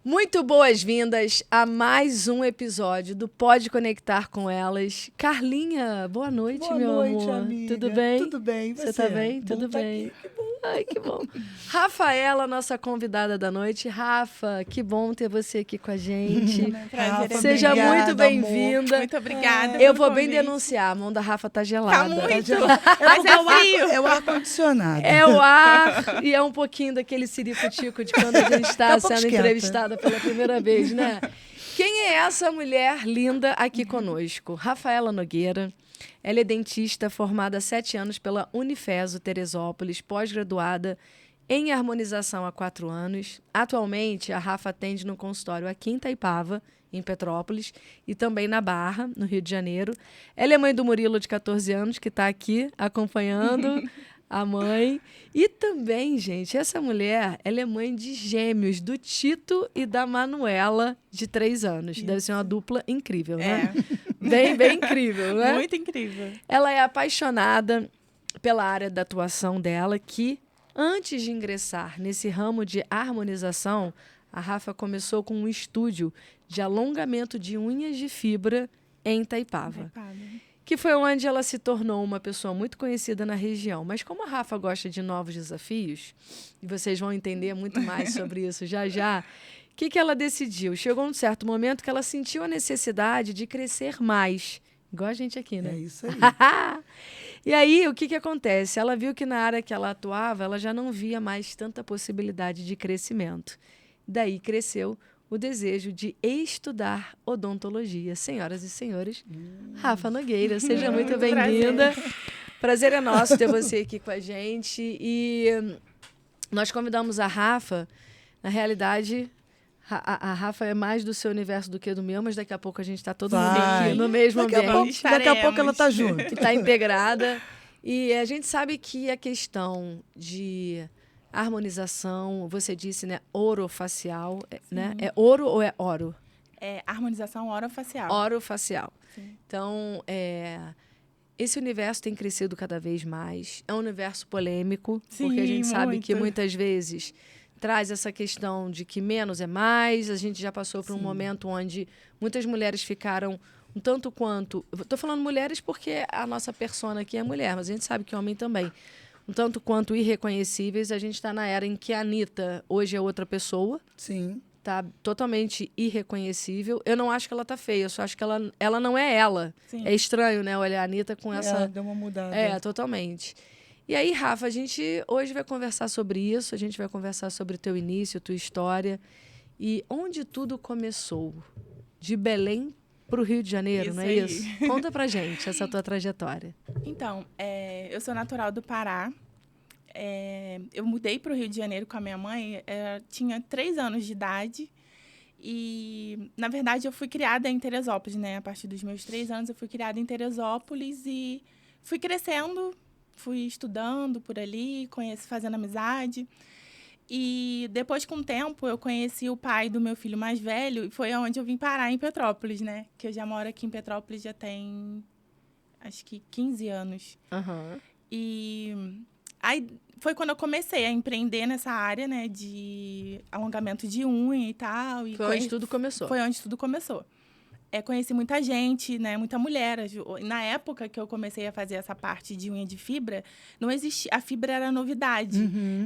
Muito boas-vindas a mais um episódio do Pode Conectar com Elas. Carlinha, boa noite, Boa meu noite, amor. amiga. Tudo bem? Tudo bem, Você tá bem? Tudo Bom bem. Tá aqui, que bom. Ai, que bom. Rafaela, nossa convidada da noite. Rafa, que bom ter você aqui com a gente. Prazer, Seja obrigada, muito amor. bem-vinda. Muito obrigada. Eu pelo vou bem convite. denunciar, a mão da Rafa tá gelada. Tá muito. Mas é frio. É o ar-condicionado. É o ar e é um pouquinho daquele ciricutico de quando a gente está Daqui a pouco sendo esquenta. entrevistada pela primeira vez, né? Quem é essa mulher linda aqui conosco? Rafaela Nogueira. Ela é dentista formada há 7 anos pela Unifeso Teresópolis, pós-graduada em harmonização há 4 anos. Atualmente, a Rafa atende no consultório aqui em Itaipava, em Petrópolis, e também na Barra, no Rio de Janeiro. Ela é mãe do Murilo, de 14 anos, que está aqui acompanhando a mãe. E também, gente, essa mulher, ela é mãe de gêmeos, do Tito e da Manuela, de 3 anos. Isso. Deve ser uma dupla incrível, né? É, Bem incrível, né? muito incrível. Ela é apaixonada pela área da atuação dela, que, antes de ingressar nesse ramo de harmonização, a Rafa começou com um estúdio de alongamento de unhas de fibra em Itaipava, que foi onde ela se tornou uma pessoa muito conhecida na região. Mas como a Rafa gosta de novos desafios, e vocês vão entender muito mais sobre isso já já, o que ela decidiu? Chegou um certo momento que ela sentiu a necessidade de crescer mais, igual a gente aqui, né? É isso aí. E aí, o que acontece? Ela viu que na área que ela atuava, ela já não via mais tanta possibilidade de crescimento. Daí cresceu o desejo de estudar odontologia. Senhoras e senhores, Rafa Nogueira, seja muito Muito bem-vinda. Prazer é nosso ter você aqui com a gente. E nós convidamos a Rafa, na realidade, a Rafa é mais do seu universo do que do meu, mas daqui a pouco a gente está todo mundo aqui no mesmo ambiente. Daqui a pouco ela tá junto. Está integrada. E a gente sabe que a questão de harmonização, você disse, né, orofacial, né? É ouro ou é oro? É harmonização orofacial. Orofacial. Sim. Então, esse universo tem crescido cada vez mais. É um universo polêmico, porque a gente Sim, sabe muito. que muitas vezes traz essa questão de que menos é mais. A gente já passou por um momento onde muitas mulheres ficaram um tanto quanto... Estou falando mulheres porque a nossa persona aqui é mulher, mas a gente sabe que homem também. Um tanto quanto irreconhecíveis. A gente está na era em que a Anitta hoje é outra pessoa. Sim. Tá totalmente irreconhecível. Eu não acho que ela tá feia, eu só acho que ela não é ela. Sim. É estranho, né? Olhar a Anitta com essa... Deu uma mudada. totalmente. E aí, Rafa, a gente hoje vai conversar sobre isso, a gente vai conversar sobre o teu início, tua história e onde tudo começou. De Belém para o Rio de Janeiro, Isso não é aí. isso? Conta pra gente essa tua trajetória. Então, eu sou natural do Pará. Eu mudei para o Rio de Janeiro com a minha mãe. Tinha 3 anos de idade. E, na verdade, eu fui criada em Teresópolis, né? A partir dos meus 3 anos, eu fui criada em Teresópolis e fui crescendo, fui estudando por ali, fazendo amizade. E depois, com o tempo, eu conheci o pai do meu filho mais velho e foi onde eu vim parar em Petrópolis, né? Que eu já moro aqui em Petrópolis já tem, acho que 15 anos. Uhum. E aí foi quando eu comecei a empreender nessa área, né? De alongamento de unha e tal. E Foi onde tudo começou. Foi onde tudo começou. Conheci muita gente, né? Muita mulher. Na época que eu comecei a fazer essa parte de unha de fibra, não existia. A fibra era novidade.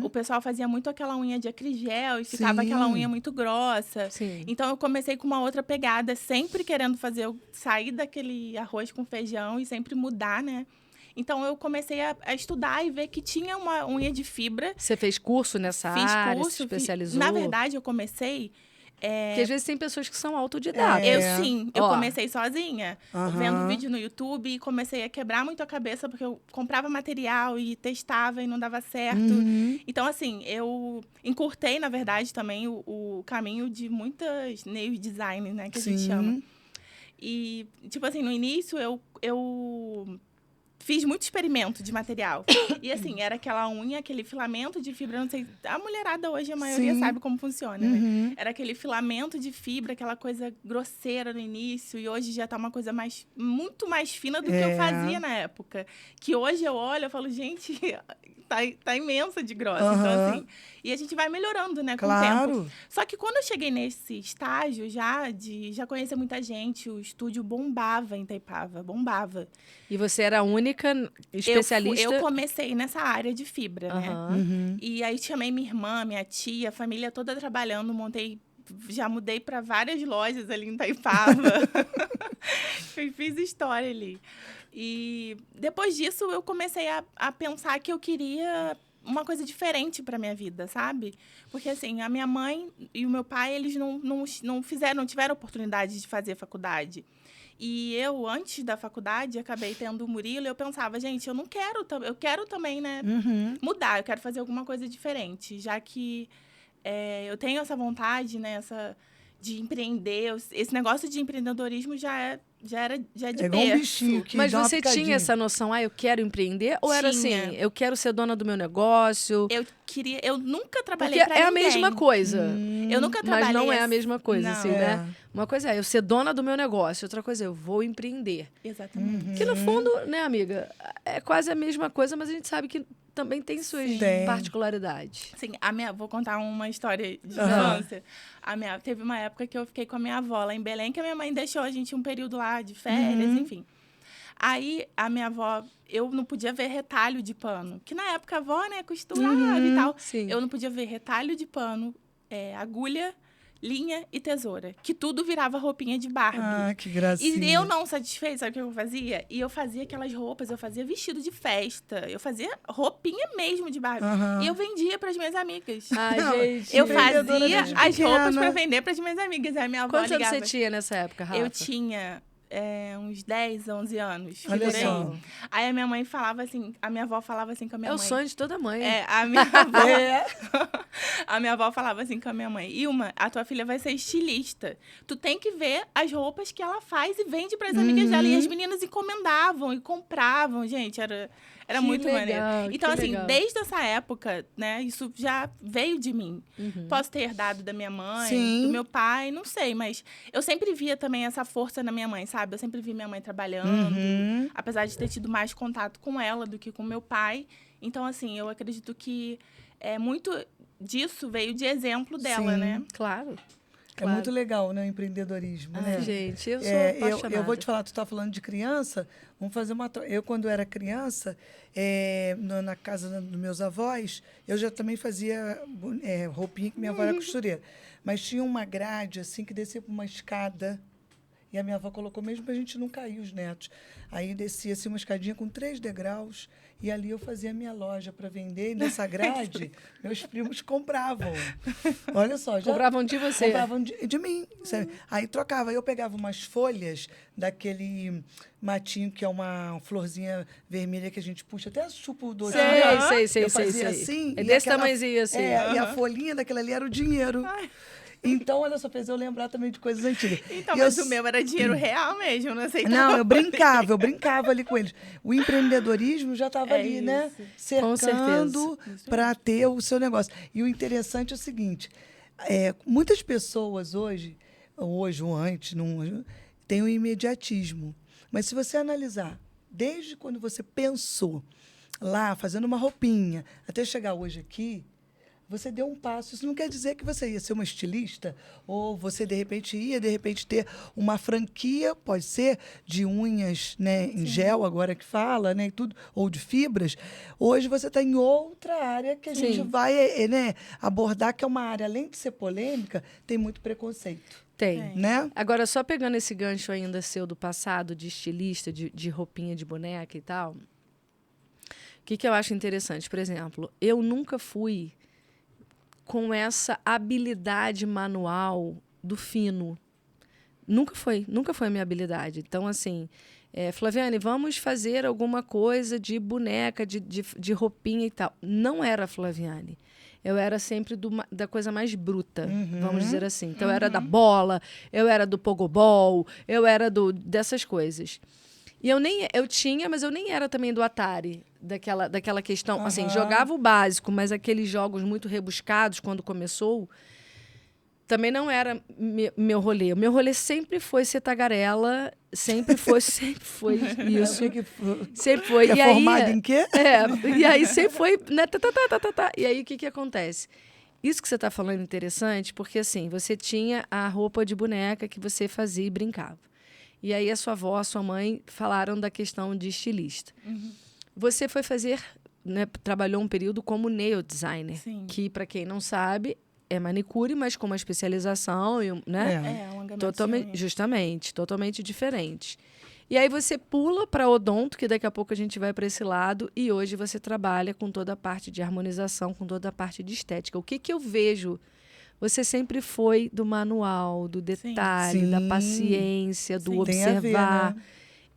O pessoal fazia muito aquela unha de acrigel e ficava Sim. aquela unha muito grossa. Sim. Então eu comecei com uma outra pegada, sempre querendo sair daquele arroz com feijão e sempre mudar, né? Então eu comecei a estudar e ver que tinha uma unha de fibra. Você fez curso nessa Fiz área, curso, se especializou? Na verdade, eu comecei. Porque às vezes tem pessoas que são autodidatas. Eu Ó. comecei sozinha, Aham. vendo vídeo no YouTube e comecei a quebrar muito a cabeça, porque eu comprava material e testava e não dava certo. Então, assim, eu encurtei, na verdade, também o caminho de muitas nail design, né, que a gente chama. E, tipo assim, no início eu fiz muito experimento de material. E assim, era aquela unha, aquele filamento de fibra, não sei, a mulherada hoje, a maioria Sim. sabe como funciona, né? Era aquele filamento de fibra, aquela coisa grosseira no início, e hoje já tá uma coisa muito mais fina do que eu fazia na época. Que hoje eu olho e falo, gente, tá imensa de grossa. Então, assim, e a gente vai melhorando, né, com o tempo. Só que quando eu cheguei nesse estágio já conhecia muita gente, o estúdio bombava em Itaipava, bombava. E você era a única especialista? Eu comecei nessa área de fibra, né? E aí chamei minha irmã, minha tia, a família toda trabalhando, já mudei para várias lojas ali em Itaipava. Fiz história ali. E depois disso eu comecei a pensar que eu queria uma coisa diferente para minha vida, sabe? Porque assim, a minha mãe e o meu pai, eles não tiveram oportunidade de fazer faculdade. E eu, antes da faculdade, acabei tendo o Murilo, e eu pensava, gente, eu quero também, né, mudar, eu quero fazer alguma coisa diferente, já que eu tenho essa vontade, né, de empreender. Esse negócio de empreendedorismo já é de igual um berço. bichinho que Mas dá uma você picadinha. tinha essa noção, eu quero empreender? Ou era assim, Tinha. eu quero ser dona do meu negócio? Eu nunca trabalhei Porque pra é a ninguém. mesma coisa. Eu nunca trabalhei. Mas não é a mesma coisa, Não. assim, né? Uma coisa é eu ser dona do meu negócio, outra coisa é eu vou empreender. Exatamente. Que no fundo, né, amiga, é quase a mesma coisa, mas a gente sabe que também tem suas Tem. particularidades. Sim, vou contar uma história de infância. Teve uma época que eu fiquei com a minha avó lá em Belém, que a minha mãe deixou a gente um período lá de férias, enfim. Aí, a minha avó, eu não podia ver retalho de pano. Que na época a avó, né, costurava e tal. Sim. Eu não podia ver retalho de pano, agulha, linha e tesoura. Que tudo virava roupinha de Barbie. Ah, que gracinha. E eu não satisfeita, sabe o que eu fazia? E eu fazia aquelas roupas, eu fazia vestido de festa, eu fazia roupinha mesmo de Barbie. E eu vendia para as minhas amigas. Ai, gente. Eu Empreendedora fazia desde as roupas pequena. para vender para as minhas amigas. Aí minha avó Quantos anos ligava. você tinha nessa época, Rafa? Eu tinha uns 10, 11 anos. Olha por aí. só. Aí a minha mãe falava assim, a minha avó falava assim com a minha É o mãe. sonho de toda mãe. A minha avó. A minha avó falava assim com a minha mãe: Ilma, a tua filha vai ser estilista. Tu tem que ver as roupas que ela faz e vende para as amigas dela. E as meninas encomendavam e compravam. Gente, era Que muito legal, maneiro. Então, que assim, legal. desde essa época, né, isso já veio de mim. Posso ter herdado da minha mãe, Sim. do meu pai, não sei, mas eu sempre via também essa força na minha mãe, sabe? Eu sempre vi minha mãe trabalhando, apesar de ter tido mais contato com ela do que com meu pai. Então, assim, eu acredito que muito disso veio de exemplo dela, Sim. né? Claro. É muito legal, né, o empreendedorismo, né? Gente, eu sou apaixonada. eu vou te falar, tu tá falando de criança, vamos fazer uma troca. Eu, quando era criança, na casa dos meus avós, eu já também fazia roupinha, que minha avó era costureira. Mas tinha uma grade, assim, que descia por uma escada, e a minha avó colocou mesmo pra gente não cair, os netos. Aí descia, assim, uma escadinha com 3 degraus, e ali eu fazia a minha loja para vender, e nessa grade, meus primos compravam. Olha só. Compravam de você? Compravam de mim. Sabe? Aí trocava. Eu pegava umas folhas daquele matinho, que é uma florzinha vermelha que a gente puxa, até supo doce. Sei. Eu fazia assim. É e desse aquela- tamanhozinho assim. E a folhinha daquela ali era o dinheiro. Então, olha só, fez eu lembrar também de coisas antigas. Então, E mas eu- o meu era dinheiro real mesmo, eu não aceitava. Não, eu brincava ali com eles. O empreendedorismo já estava ali, né? Com Cercando para ter o seu negócio. E o interessante é o seguinte: muitas pessoas hoje ou antes, tem o imediatismo. Mas se você analisar, desde quando você pensou lá, fazendo uma roupinha, até chegar hoje aqui, você deu um passo. Isso não quer dizer que você ia ser uma estilista, ou você, de repente, ter uma franquia, pode ser, de unhas, né, em gel, agora que fala, né, e tudo, ou de fibras. Hoje você está em outra área que a gente vai abordar, que é uma área, além de ser polêmica, tem muito preconceito. Tem. Né? Agora, só pegando esse gancho ainda seu do passado, de estilista, de roupinha de boneca e tal, o que eu acho interessante? Por exemplo, eu nunca fui com essa habilidade manual do fino. Nunca foi a minha habilidade. Então, assim, Flaviane, vamos fazer alguma coisa de boneca, de roupinha e tal. Não era a Flaviane. Eu era sempre da coisa mais bruta, vamos dizer assim. Então, eu era da bola, eu era do pogobol, eu era dessas coisas. E eu tinha, mas eu nem era também do Atari, daquela questão. Assim, Aham. jogava o básico, mas aqueles jogos muito rebuscados, quando começou, também não era meu rolê. O meu rolê sempre foi ser tagarela, sempre foi isso. Sempre foi. Que é E aí, formado em quê? e aí sempre foi, né, tá. E aí o que acontece? Isso que você está falando é interessante, porque assim, você tinha a roupa de boneca que você fazia e brincava. E aí a sua avó, a sua mãe falaram da questão de estilista. Você foi fazer, né, trabalhou um período como nail designer, Sim. que para quem não sabe é manicure, mas com uma especialização, né? Justamente. Totalmente diferente. E aí você pula para odonto, que daqui a pouco a gente vai para esse lado, e hoje você trabalha com toda a parte de harmonização, com toda a parte de estética. O que eu vejo? Você sempre foi do manual, do detalhe, Sim. da paciência, do Tem a ver, observar. né?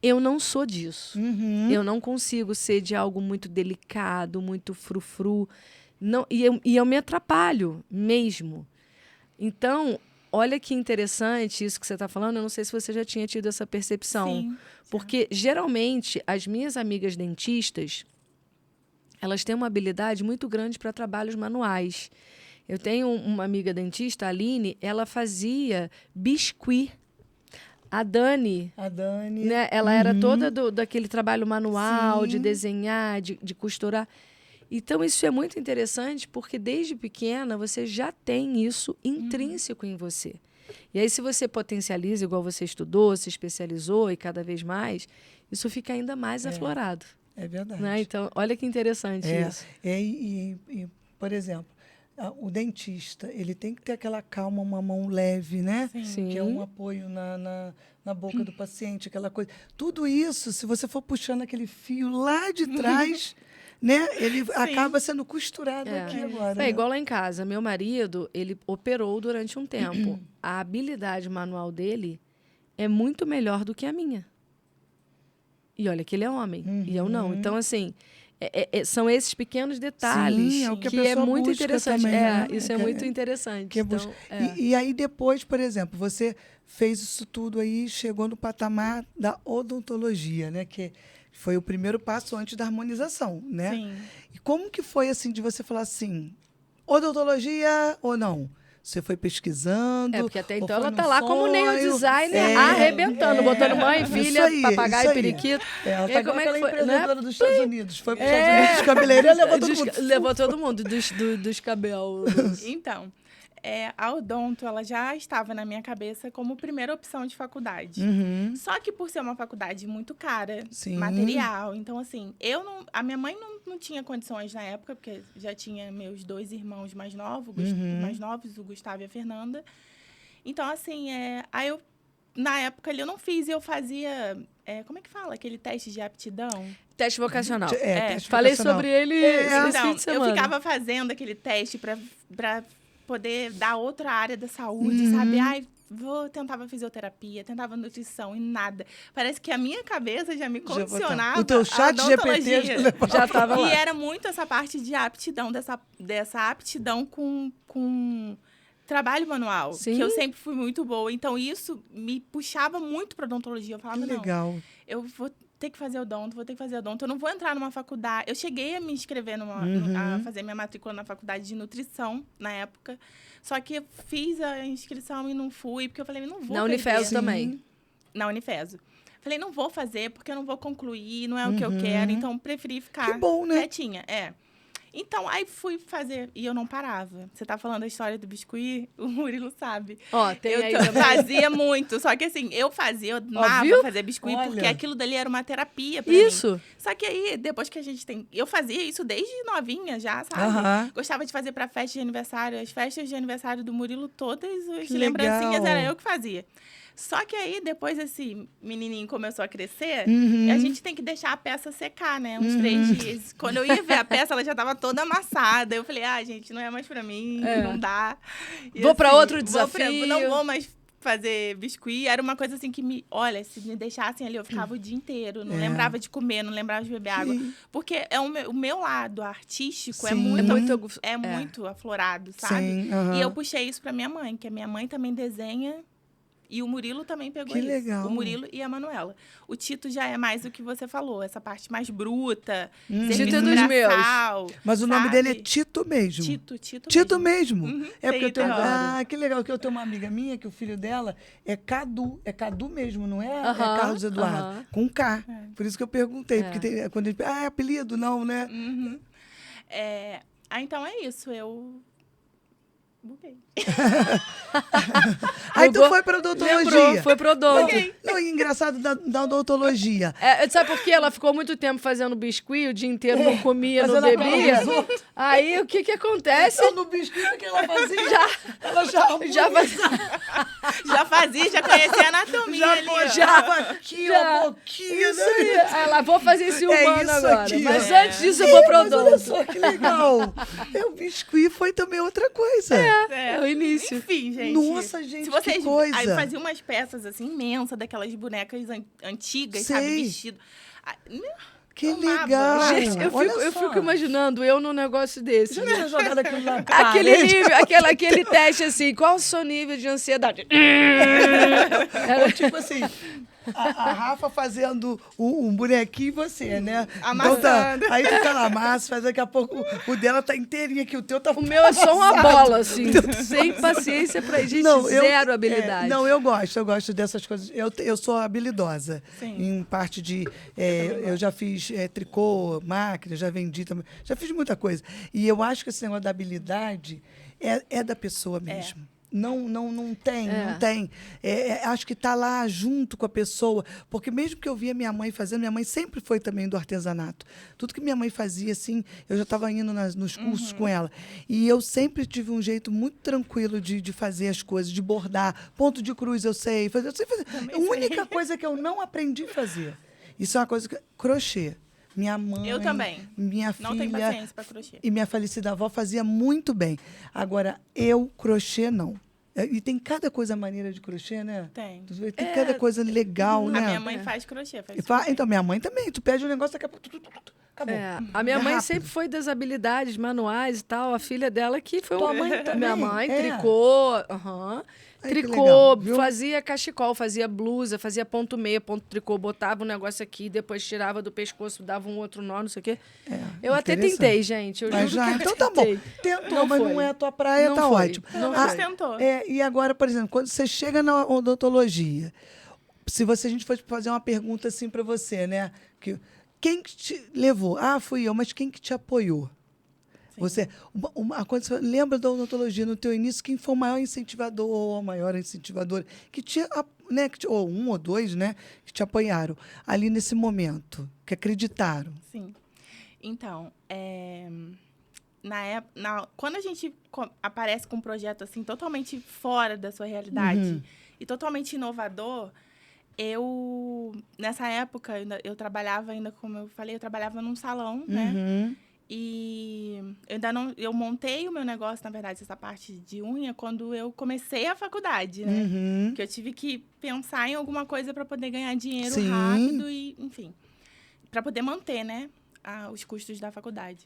Eu não sou disso. Uhum. Eu não consigo ser de algo muito delicado, muito frufru. Não, e eu me atrapalho mesmo. Então, olha que interessante isso que você está falando. Eu não sei se você já tinha tido essa percepção. Sim. Porque, geralmente, as minhas amigas dentistas, elas têm uma habilidade muito grande para trabalhos manuais. Eu tenho uma amiga dentista, a Aline, ela fazia biscuit. A Dani, né, ela era toda daquele trabalho manual, Sim. de desenhar, de costurar. Então, isso é muito interessante, porque desde pequena você já tem isso intrínseco em você. E aí, se você potencializa, igual você estudou, se especializou e cada vez mais, isso fica ainda mais aflorado. É verdade. Né? Então, olha que interessante isso. Por exemplo, o dentista, ele tem que ter aquela calma, uma mão leve, né? Sim. Que é um apoio na boca do paciente, aquela coisa. Tudo isso, se você for puxando aquele fio lá de trás, né? Ele acaba sendo costurado aqui agora. É né? igual lá em casa. Meu marido, ele operou durante um tempo. A habilidade manual dele é muito melhor do que a minha. E olha que ele é homem, e eu não. Então, assim, são esses pequenos detalhes Sim, é o que a é pessoa muito busca interessante. também, né? Isso é muito interessante. Que Então, E aí depois, por exemplo, você fez isso tudo aí, chegou no patamar da odontologia, né? Que foi o primeiro passo antes da harmonização, né? Sim. E como que foi, assim, de você falar assim, odontologia ou não? Você foi pesquisando? porque até ou então foi ela no tá lá como sonho? nail designer, arrebentando, botando mãe, filha, Isso aí, papagaio, isso aí. periquito. Ela E tá aí, como é igual que aquela foi? empreendedora dos Estados Unidos. Foi para os Estados Unidos, cabeleireira, levou todo mundo. Levou todo mundo, dos cabelos. Então, a odonto, ela já estava na minha cabeça como primeira opção de faculdade. Só que por ser uma faculdade muito cara, Sim. material, então assim, a minha mãe não tinha condições na época, porque já tinha meus 2 irmãos mais novos, o Gustavo e a Fernanda. Então, assim, aí eu, na época ali, eu não fiz, eu fazia, como é que fala? Aquele teste de aptidão? Teste vocacional. Teste Falei vocacional. sobre ele esse Então, fim de semana. eu ficava fazendo aquele teste para poder dar outra área da saúde, sabe? Tentava fisioterapia, tentava nutrição e nada. Parece que a minha cabeça já me condicionava. O teu chat a GPT já estava lá. E era muito essa parte de aptidão, dessa aptidão com trabalho manual, Sim. que eu sempre fui muito boa. Então, isso me puxava muito para odontologia. Eu falava, legal. Eu vou ter que fazer odonto, eu não vou entrar numa faculdade. Eu cheguei a me inscrever a fazer minha matrícula na faculdade de nutrição, na época. Só que eu fiz a inscrição e não fui, porque eu falei, não vou Na Unifeso também. Na Unifeso. Falei, não vou fazer, porque eu não vou concluir, não é o que eu quero. Então, preferi ficar Que bom, né? quietinha. Então, aí fui fazer, e eu não parava. Você tá falando a história do biscuit? O Murilo sabe. Tem aí Eu fazia muito, só que assim, eu amava fazer biscuit, porque aquilo dali era uma terapia pra mim. Só que aí, depois que a gente tem... Eu fazia isso desde novinha já, sabe? Gostava de fazer pra festa de aniversário. As festas de aniversário do Murilo, todas as lembrancinhas era eu que fazia. Só que aí, depois esse menininho começou a crescer, a gente tem que deixar a peça secar, né? Uns 3 dias. Quando eu ia ver a peça, ela já tava toda amassada. Eu falei, gente, não é mais pra mim, não dá. E, vou pra outro desafio. Não vou mais fazer biscuit. Era uma coisa assim que se me deixassem ali, eu ficava o dia inteiro. Não lembrava de comer, não lembrava de beber água. Porque o meu lado artístico é muito aflorado, sabe? Sim, E eu puxei isso pra minha mãe, que a minha mãe também desenha E o Murilo também pegou Que isso. legal. O Murilo e a Manuela. O Tito já é mais o que você falou, essa parte mais bruta, Tito serviço é dos meus. braçal, Mas o nome sabe? dele é Tito mesmo. Tito mesmo. Uhum, É porque eu tenho. Agora. Ah, que legal, que eu tenho uma amiga minha, que o filho dela é Cadu. É Cadu mesmo, não é? É Aham, Carlos Eduardo. aham. Com K. Por isso que eu perguntei. É. Porque quando ele. Ah, é apelido? Não, né? Uhum. Então é isso, eu buguei. Aí tu Bugou? foi pra odontologia. Lembrou, foi pro odonto. Ok. Não, engraçado da odontologia. Sabe por quê? Ela ficou muito tempo fazendo biscuit, o dia inteiro não comia, não fazendo a bebia. cara dos outros. Aí o que acontece? Então, no biscoito que ela fazia, ela Já fazia, já conhecia a anatomia já ali, ó. bojava aqui, Já. ó, boquinha. Isso aí. Ela, vou fazer esse humano isso agora. aqui, Mas ó. antes disso eu vou pro Mas olha odonto. só que legal. O biscuit foi também outra coisa. É o início. Enfim, gente. Nossa, gente, Se vocês, que coisa. Aí fazia umas peças assim imensas, daquelas bonecas antigas, Sei. sabe? Vestido. Que Amava. legal. Gente, eu Olha fico só. imaginando eu num negócio desse. Já tinha jogado aquilo na Aquele parede? nível, aquele teste assim, qual o seu nível de ansiedade? Ou tipo assim, a Rafa fazendo um bonequinho e você, né? Amassando. Então aí fica lá, amassa, faz daqui a pouco o dela tá inteirinho aqui, o teu tá O meu é só uma amassado. bola, assim, sem paciência pra gente, zero habilidade. Não, eu gosto dessas coisas. Eu sou habilidosa. Sim. Em parte de. Eu já fiz tricô, máquina, já vendi também. Já fiz muita coisa. E eu acho que esse negócio da habilidade é da pessoa mesmo. Não tem, É. não tem. Acho que está lá junto com a pessoa. Porque mesmo que eu via minha mãe fazendo, minha mãe sempre foi também do artesanato. Tudo que minha mãe fazia, assim, eu já estava indo nos cursos com ela. E eu sempre tive um jeito muito tranquilo de fazer as coisas, de bordar. Ponto de cruz eu sei fazer. A única coisa que eu não aprendi a fazer, isso é uma coisa crochê. Minha mãe, Eu também. minha Não filha tenho paciência pra crochê. e minha falecida avó fazia muito bem. Agora, crochê, não. E tem cada coisa maneira de crochê, né? Tem. Tem cada coisa legal, A né? minha mãe faz crochê. Então, minha mãe também. Tu pede um negócio, daqui a pouco... Acabou. A minha É mãe rápido. sempre foi das habilidades manuais e tal. A filha dela que foi Tua mãe também? Minha mãe, É. tricô, Ai, que tricô, legal, viu? fazia cachecol, fazia blusa, fazia ponto meia, ponto tricô, botava um negócio aqui, depois tirava do pescoço, dava um outro nó, não sei o quê. Eu até interessante. tentei, gente. Eu Mas juro já, que eu então tá bom. tentei. Tentou, Não mas foi. não é a tua praia, Não tá foi. ótimo. Não Mas foi. tentou. E agora, por exemplo, quando você chega na odontologia, se a gente fosse fazer uma pergunta assim para você, né? Quem que te levou? Ah, fui eu, mas quem que te apoiou? Você, quando você lembra da odontologia no teu início, quem foi o maior incentivador ou a maior incentivadora que te, né, ou um ou dois, né, que te apoiaram ali nesse momento, que acreditaram? Sim. Então, quando a gente aparece com um projeto assim totalmente fora da sua realidade e totalmente inovador, nessa época, eu trabalhava ainda, como eu falei, eu trabalhava num salão, né? E eu montei o meu negócio, na verdade, essa parte de unha, quando eu comecei a faculdade, né? Que eu tive que pensar em alguma coisa para poder ganhar dinheiro Sim. rápido e, enfim, para poder manter, né, os custos da faculdade.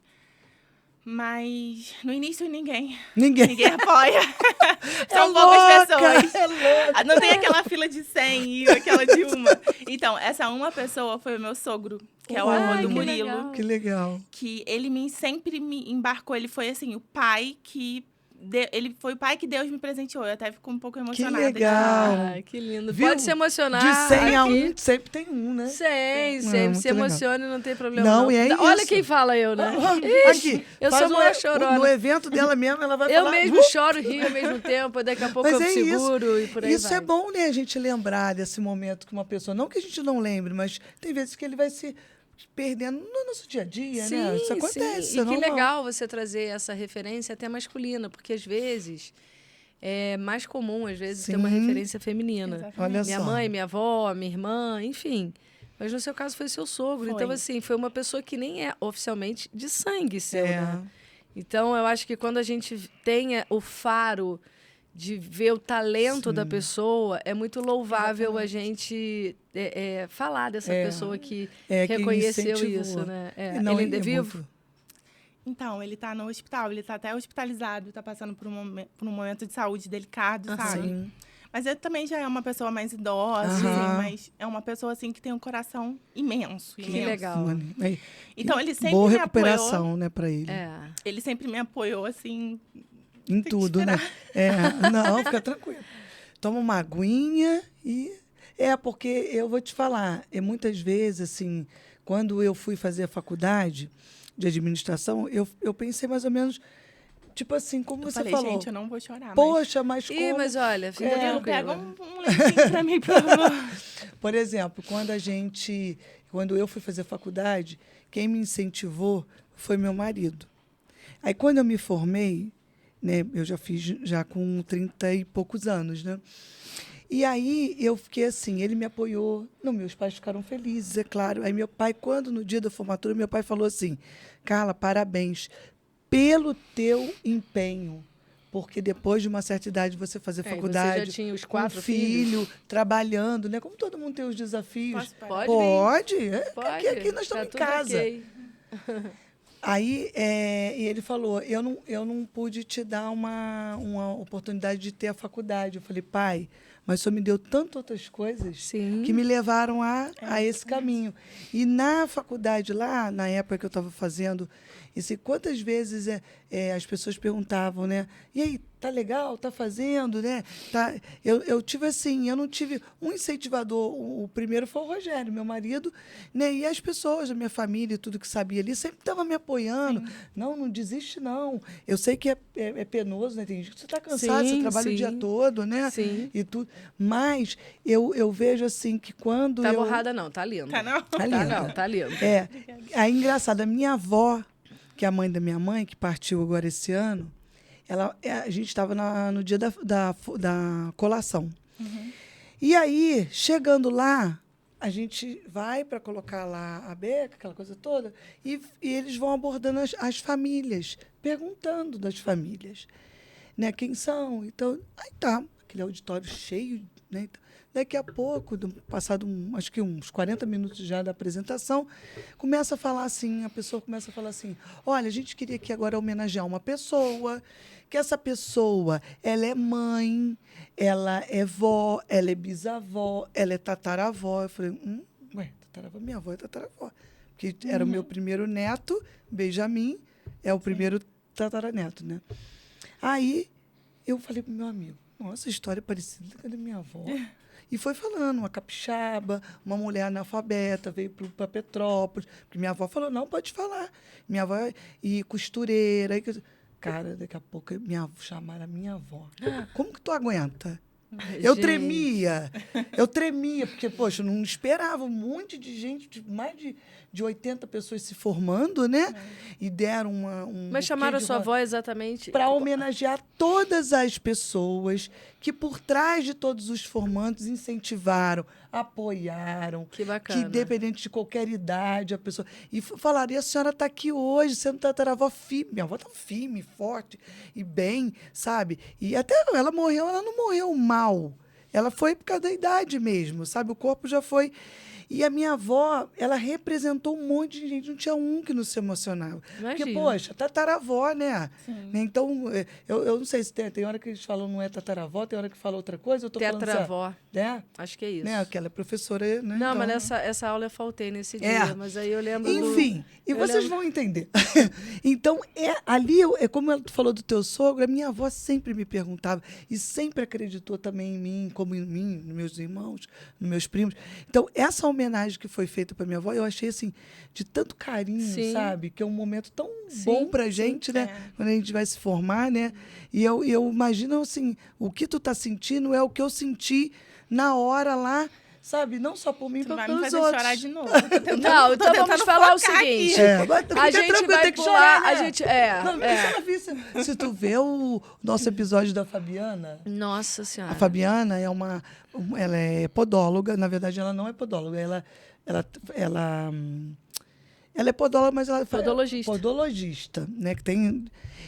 Mas no início ninguém apoia. São poucas pessoas. É louca. Não tem aquela fila de 100 e aquela de uma. Então, essa uma pessoa foi o meu sogro, que é o avô Ai, do que Murilo. legal. Que legal. Que ele sempre me embarcou. Ele foi, assim, o pai que... Ele foi o pai que Deus me presenteou. Eu até fico um pouco emocionada. legal. Ah, que lindo. Viu? Pode se emocionar. De 100 a aqui. 1, sempre tem um, né? Sempre muito se emocione, não tem problema. Não, Não, e é Olha isso. quem fala eu, né? Aqui, eu faz sou uma chorona. No evento dela mesmo, ela vai Eu falar... mesmo choro e rio ao mesmo tempo, daqui a pouco Mas eu é seguro e por aí Isso vai. é bom, né? A gente lembrar desse momento que uma pessoa... Não que a gente não lembre, mas tem vezes que ele vai se perdendo no nosso dia a dia, né? Isso acontece, sim. é E que normal. legal você trazer essa referência até masculina, porque às vezes é mais comum, às vezes, ter uma Sim. referência feminina. Exatamente. Olha Minha só. mãe, minha avó, minha irmã, enfim. Mas no seu caso foi seu sogro. Foi. Então, assim, foi uma pessoa que nem é oficialmente de sangue seu, É. né? Então, eu acho que quando a gente tenha o faro de ver o talento da pessoa, é muito louvável a gente falar dessa pessoa que que reconheceu incentivou. isso, né? Não, ele ainda é vivo? muito- Então, ele tá no hospital. Ele tá até hospitalizado. Tá passando por um momento de saúde delicado, sabe? Sim. Mas ele também já é uma pessoa mais idosa, Aham. assim, mas é uma pessoa, assim, que tem um coração imenso. Que imenso. legal. Aí, Então, ele sempre boa me recuperação, apoiou. né, pra ele. Ele sempre me apoiou, assim. Em que tudo, né? Não, fica tranquilo. Toma uma aguinha e... porque eu vou te falar, muitas vezes, assim, quando eu fui fazer a faculdade de administração, eu pensei mais ou menos, tipo assim, como Eu você falei, falou. gente, eu não vou chorar, Poxa, mas Ih, como... mas olha, fica Murilo, pega tranquila. um leitinho pra mim, por favor. Por exemplo, quando eu fui fazer faculdade, quem me incentivou foi meu marido. Aí, quando eu me formei, né, eu já fiz já com 30 e poucos anos, né? E aí eu fiquei assim, ele me apoiou. Não, meus pais ficaram felizes, é claro. Aí meu pai, quando no dia da formatura, meu pai falou assim: Carla, parabéns pelo teu empenho. Porque depois de uma certa idade você fazer Você faculdade, já tinha os com um 4 filho, trabalhando, né? Como todo mundo tem os desafios. Posso parar? Pode Pode? Pode. Aqui nós estamos Tá em tudo casa. ok. Aí e ele falou, eu não pude te dar uma oportunidade de ter a faculdade. Eu falei, pai, mas o senhor me deu tantas outras coisas Sim. que me levaram a esse caminho. E na faculdade lá, na época que eu estava fazendo, quantas vezes as pessoas perguntavam, né? E aí, tá legal? Tá fazendo, né? Tá, eu tive assim, eu não tive um incentivador. O primeiro foi o Rogério, meu marido, né? E as pessoas da minha família, tudo que sabia ali, sempre estavam me apoiando. Sim. Não desiste, não. Eu sei que é penoso, né? Tem gente que você está cansado, Sim, você trabalha o dia sim. todo, né? Sim. E tudo. Mas eu vejo assim que quando Tá eu... borrada não, tá lindo. Tá, não? Tá Tá linda. não, tá lindo. É engraçado, a minha avó, que é a mãe da minha mãe, que partiu agora esse ano, a gente estava no dia da colação. Uhum. E aí, chegando lá, a gente vai para colocar lá a beca, aquela coisa toda, e eles vão abordando as famílias, perguntando das famílias, né, quem são. Então, aí tá, aquele auditório cheio, né? Então, daqui a pouco, passado acho que uns 40 minutos já da apresentação, começa a falar assim, a pessoa começa a falar assim, olha, a gente queria aqui agora homenagear uma pessoa, que essa pessoa, ela é mãe, ela é vó, ela é bisavó, ela é tataravó. Eu falei, tataravó, minha avó é tataravó. Porque era o meu primeiro neto, Benjamin, é o primeiro tataraneto, né? Aí eu falei pro meu amigo, nossa, história é parecida com a da minha avó. E foi falando, uma capixaba, uma mulher analfabeta, veio para Petrópolis, porque minha avó falou, não, pode falar. Minha avó e costureira. Cara, daqui a pouco chamaram a minha avó. Como que tu aguenta? Eu tremia, porque, poxa, eu não esperava um monte de gente, mais de 80 pessoas se formando, né? E deram Mas chamaram a sua avó exatamente... para homenagear todas as pessoas que, por trás de todos os formandos, incentivaram, apoiaram. Que bacana. Que, independente de qualquer idade, a pessoa... E falaram, e a senhora está aqui hoje, sendo tataravó firme. Minha avó está firme, forte e bem, sabe? E até ela morreu, ela não morreu mal. Ela foi por causa da idade mesmo, sabe? O corpo já foi... E a minha avó, ela representou um monte de gente, não tinha um que não se emocionava. Imagina. Porque, poxa, tataravó, né? Sim. Então, eu não sei se tem hora que eles falam não é tataravó, tem hora que fala outra coisa, eu tô falando... Tetravó. Né? Acho que é isso. Né? Aquela professora, né? Não, então, mas essa aula eu faltei nesse dia, mas aí eu lembro enfim, e eu vocês lembro- vão entender. Então, ali, como tu falou do teu sogro, a minha avó sempre me perguntava e sempre acreditou também em mim, como em mim, nos meus irmãos, nos meus primos. Então, essa homenagem que foi feita para minha avó, eu achei, assim, de tanto carinho, Sim. sabe? Que é um momento tão Sim, bom pra sim, gente, né? é. Quando a gente vai se formar, né? E eu imagino, assim, o que tu tá sentindo é o que eu senti na hora lá, sabe? Não só por mim, Tu não mas vai me pelos fazer outros. chorar de novo. Tô tentando- Não, tô então vamos tentando falar o focar seguinte. aqui. Mas A fica gente tranquilo, vai tem que pular, chorar, né? a gente... Não, mas você não viu, se tu vê o nosso episódio da Fabiana, Nossa a Senhora. Fabiana é ela é podóloga, na verdade ela não é podóloga, ela Ela é podóloga, mas ela Podologista. podologista, né? Que tem,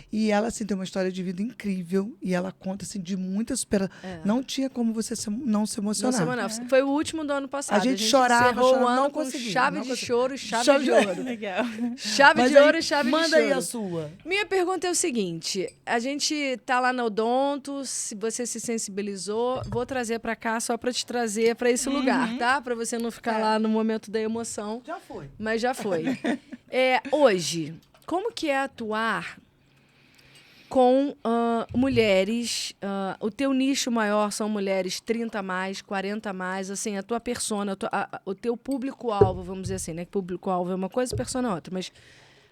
e ela, assim, tem uma história de vida incrível. E ela conta, assim, de muita superação. Não tinha como você não se emocionar. Foi o último do ano passado. A gente chorava, encerrou o chorava, ano não com consegui, chave não de consegui. choro, chave Chave de de- ouro. Legal. Chave Mas de aí, ouro, chave de manda choro. aí a sua. Minha pergunta é o seguinte: a gente tá lá na Odonto, se você se sensibilizou, vou trazer pra cá só pra te trazer pra esse lugar, tá? Pra você não ficar lá no momento da emoção. Já foi. Mas já foi. Hoje, como que é atuar com mulheres? O teu nicho maior são mulheres 30 a mais, 40 a mais, assim, a tua persona, o teu público-alvo, vamos dizer assim, né? Que público-alvo é uma coisa, persona é outra, mas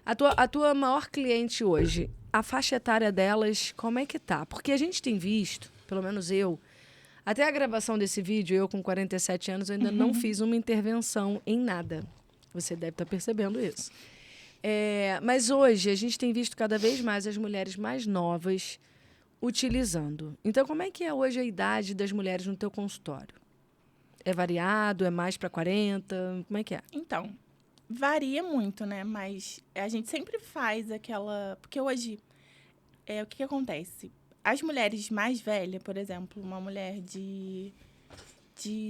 a tua maior cliente hoje, a faixa etária delas, como é que tá? Porque a gente tem visto, pelo menos eu, até a gravação desse vídeo, eu com 47 anos, eu ainda não fiz uma intervenção em nada. Você deve estar percebendo isso. Mas hoje a gente tem visto cada vez mais as mulheres mais novas utilizando. Então, como é que é hoje a idade das mulheres no teu consultório? É variado? É mais para 40? Como é que é? Então, varia muito, né? Mas a gente sempre faz aquela... Porque hoje, o que acontece? As mulheres mais velhas, por exemplo, uma mulher de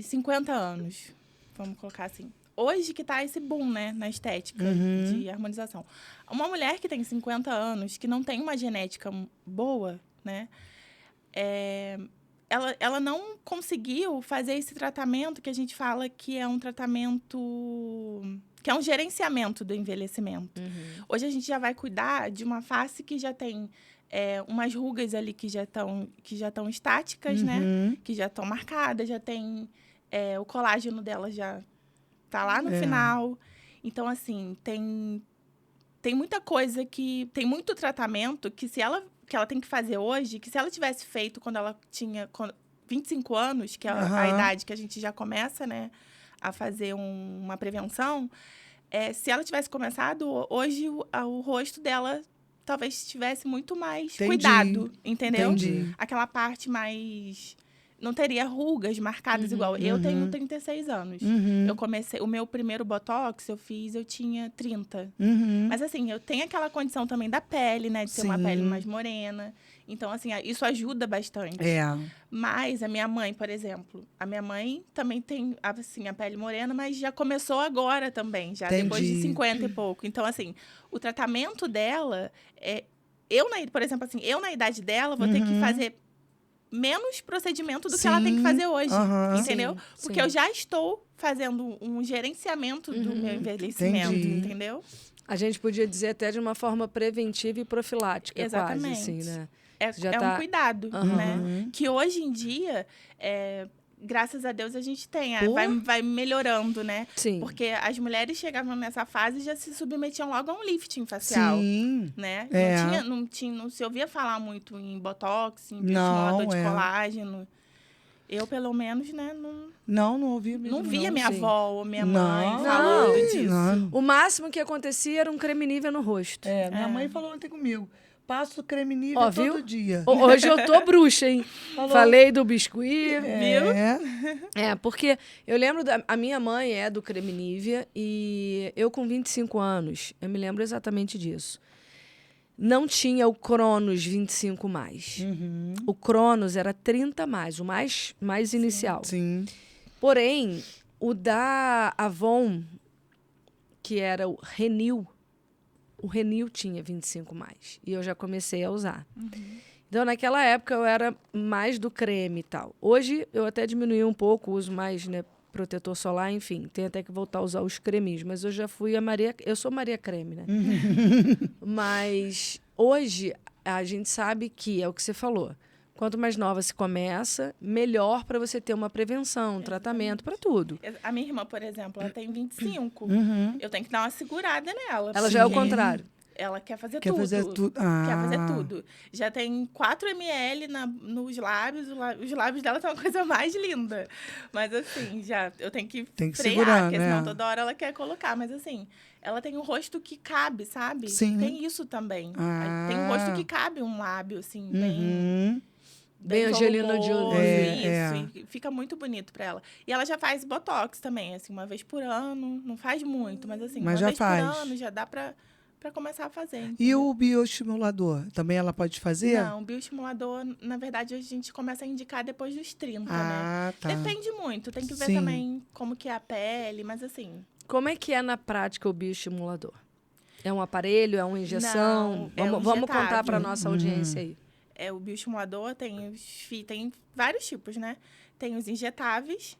50 anos, vamos colocar assim. Hoje que tá esse boom, né, na estética de harmonização. Uma mulher que tem 50 anos, que não tem uma genética boa, né, ela não conseguiu fazer esse tratamento que a gente fala que é um tratamento... que é um gerenciamento do envelhecimento. Hoje a gente já vai cuidar de uma face que já tem umas rugas ali que já estão estáticas, né, que já estão marcadas, já tem... o colágeno dela já tá lá no final. Então, assim, tem muita coisa que... Tem muito tratamento que ela tem que fazer hoje, que se ela tivesse feito quando ela tinha 25 anos, que é a idade que a gente já começa, né, a fazer uma prevenção, se ela tivesse começado, hoje o rosto dela talvez tivesse muito mais cuidado, entendeu? Entendi. Aquela parte mais... Não teria rugas marcadas igual. Eu tenho 36 anos. Eu comecei... O meu primeiro Botox, eu tinha 30. Mas, assim, eu tenho aquela condição também da pele, né? De ter uma pele mais morena. Então, assim, isso ajuda bastante. Mas a minha mãe, por exemplo... A minha mãe também tem, assim, a pele morena, mas já começou agora também. Já depois de 50 e pouco. Então, assim, o tratamento dela... por exemplo, assim, eu na idade dela vou ter que fazer... menos procedimento do que ela tem que fazer hoje, entendeu? Sim, porque eu já estou fazendo um gerenciamento do meu envelhecimento, entendeu? A gente podia dizer até de uma forma preventiva e profilática, Exatamente. quase, assim, né? Um cuidado, né? Que hoje em dia, graças a Deus, a gente tem. Vai melhorando, né? Sim. Porque as mulheres chegavam nessa fase e já se submetiam logo a um lifting facial. Sim. Né? Não se ouvia falar muito em botox, em bioestimulador de colágeno. Eu, pelo menos, né, não ouvi mesmo. Não via minha avó ou minha mãe Não. falando disso. Não. O máximo que acontecia era um creme Nivea no rosto. Minha mãe falou ontem comigo. Passo creme Nivea Ó, todo viu? dia. Hoje eu tô bruxa, hein? Falei do biscuit. Viu? Porque eu lembro, a minha mãe é do creme Nivea e eu com 25 anos, eu me lembro exatamente disso. Não tinha o Cronos 25 mais. O Cronos era 30 mais, o mais inicial. Sim. Porém, o da Avon, que era o Renew tinha 25 mais. E eu já comecei a usar. Então, naquela época, eu era mais do creme e tal. Hoje, eu até diminui um pouco, uso mais, né, protetor solar, enfim. Tenho até que voltar a usar os creminhos. Mas eu já fui eu sou Maria Creme, né? Mas hoje, a gente sabe que, é o que você falou, quanto mais nova se começa, melhor para você ter uma prevenção, um tratamento, para tudo. A minha irmã, por exemplo, ela tem 25. Eu tenho que dar uma segurada nela. Ela já é o contrário. Ela quer fazer Quer tudo. fazer tudo. Quer fazer tudo. Já tem 4 ml nos lábios. Os lábios dela estão uma coisa mais linda. Mas, assim, eu tenho que frear, segurar, porque né? senão toda hora ela quer colocar. Mas, assim, ela tem um rosto que cabe, sabe? Sim. Tem isso também. Tem um rosto que cabe um lábio, assim, bem... Bem Angelina volumoso, Jolie. isso, e fica muito bonito pra ela. E ela já faz botox também, assim, uma vez por ano, não faz muito, mas assim, Mas uma já vez faz. por ano já dá pra começar a fazer. E entendeu? o bioestimulador? Também ela pode fazer? Não, o bioestimulador, na verdade, a gente começa a indicar depois dos 30, né? Ah, tá. Depende muito, tem que ver Sim. também como que é a pele, mas assim... Como é que é na prática o bioestimulador? É um aparelho? É uma injeção? Não, é um Vamos contar injetável. para nossa audiência aí. O bioestimulador tem vários tipos, né? Tem os injetáveis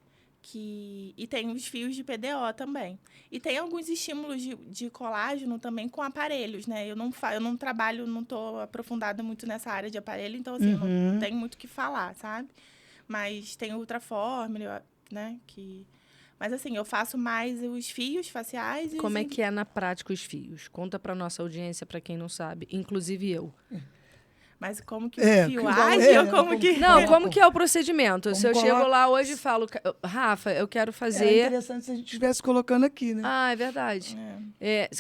e tem os fios de PDO também. E tem alguns estímulos de colágeno também com aparelhos, né? Eu não trabalho, não estou aprofundada muito nessa área de aparelho, então, assim, não tenho muito o que falar, sabe? Mas tem o Ultraformer, né? Mas, assim, eu faço mais os fios faciais e Como é que é na prática os fios? Conta para nossa audiência, para quem não sabe, inclusive eu. Mas como que É, o fio igual age é, ou como que... Não, como que é o procedimento? Como Se eu chego coloca- lá hoje e falo, Rafa, eu quero É fazer... interessante se a gente estivesse colocando aqui, né? Ah, é verdade.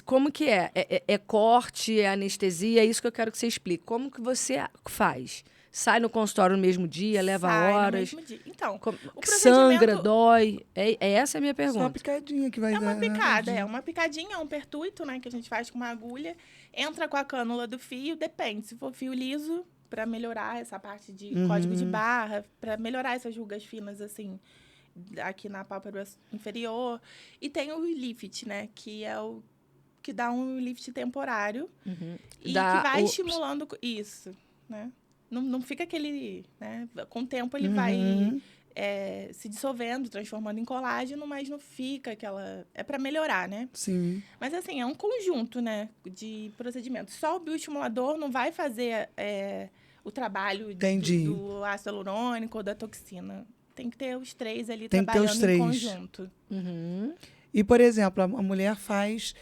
Como que é? É corte, é anestesia? É isso que eu quero que você explique. Como que você faz? Sai no consultório no mesmo dia, leva Sai no horas? mesmo dia. Então, o Sangra, procedimento... dói? Essa é a minha Só uma pergunta. picadinha que vai É uma dar, picada, né? é uma picadinha, um pertuito, né? Que a gente faz com uma agulha. Entra com a cânula do fio, depende. Se for fio liso, para melhorar essa parte de código de barra, para melhorar essas rugas finas, assim, aqui na pálpebra inferior. E tem o lift, né? Que é o que dá um lift temporário. E Dá que vai o- estimulando isso, né? Não fica aquele, né? Com o tempo ele vai se dissolvendo, transformando em colágeno, mas não fica aquela... É para melhorar, né? Sim. Mas, assim, é um conjunto, né, de procedimentos. Só o bioestimulador não vai fazer o trabalho Entendi. do ácido hialurônico ou da toxina. Tem que ter os três ali Tem que ter trabalhando os três. em conjunto. E, por exemplo, a mulher faz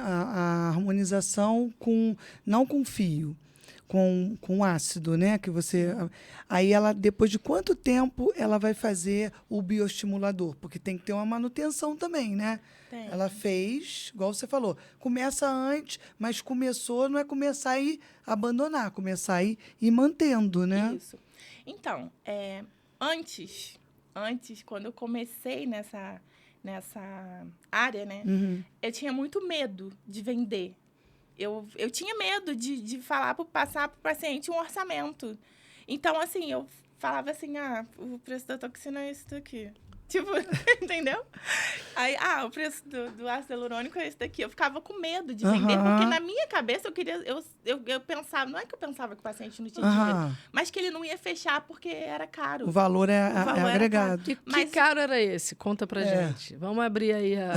a harmonização não com fio, com ácido, né? Que você. Aí ela, depois de quanto tempo ela vai fazer o bioestimulador? Porque tem que ter uma manutenção também, né? Tem. Ela fez, igual você falou, começa antes, mas começou, não é começar e abandonar, começar a ir mantendo, né? Isso. Então, antes, quando eu comecei nessa área, né, eu tinha muito medo de vender. Eu tinha medo de passar para o paciente um orçamento. Então, assim, eu falava assim, o preço da toxina é esse daqui. Tipo, entendeu? Aí, o preço do ácido hialurônico é esse daqui. Eu ficava com medo de vender, porque na minha cabeça eu pensava, não é que eu pensava que o paciente não tinha dinheiro, mas que ele não ia fechar porque era caro. O valor é agregado. Que caro era esse? Conta pra gente. Vamos abrir aí a...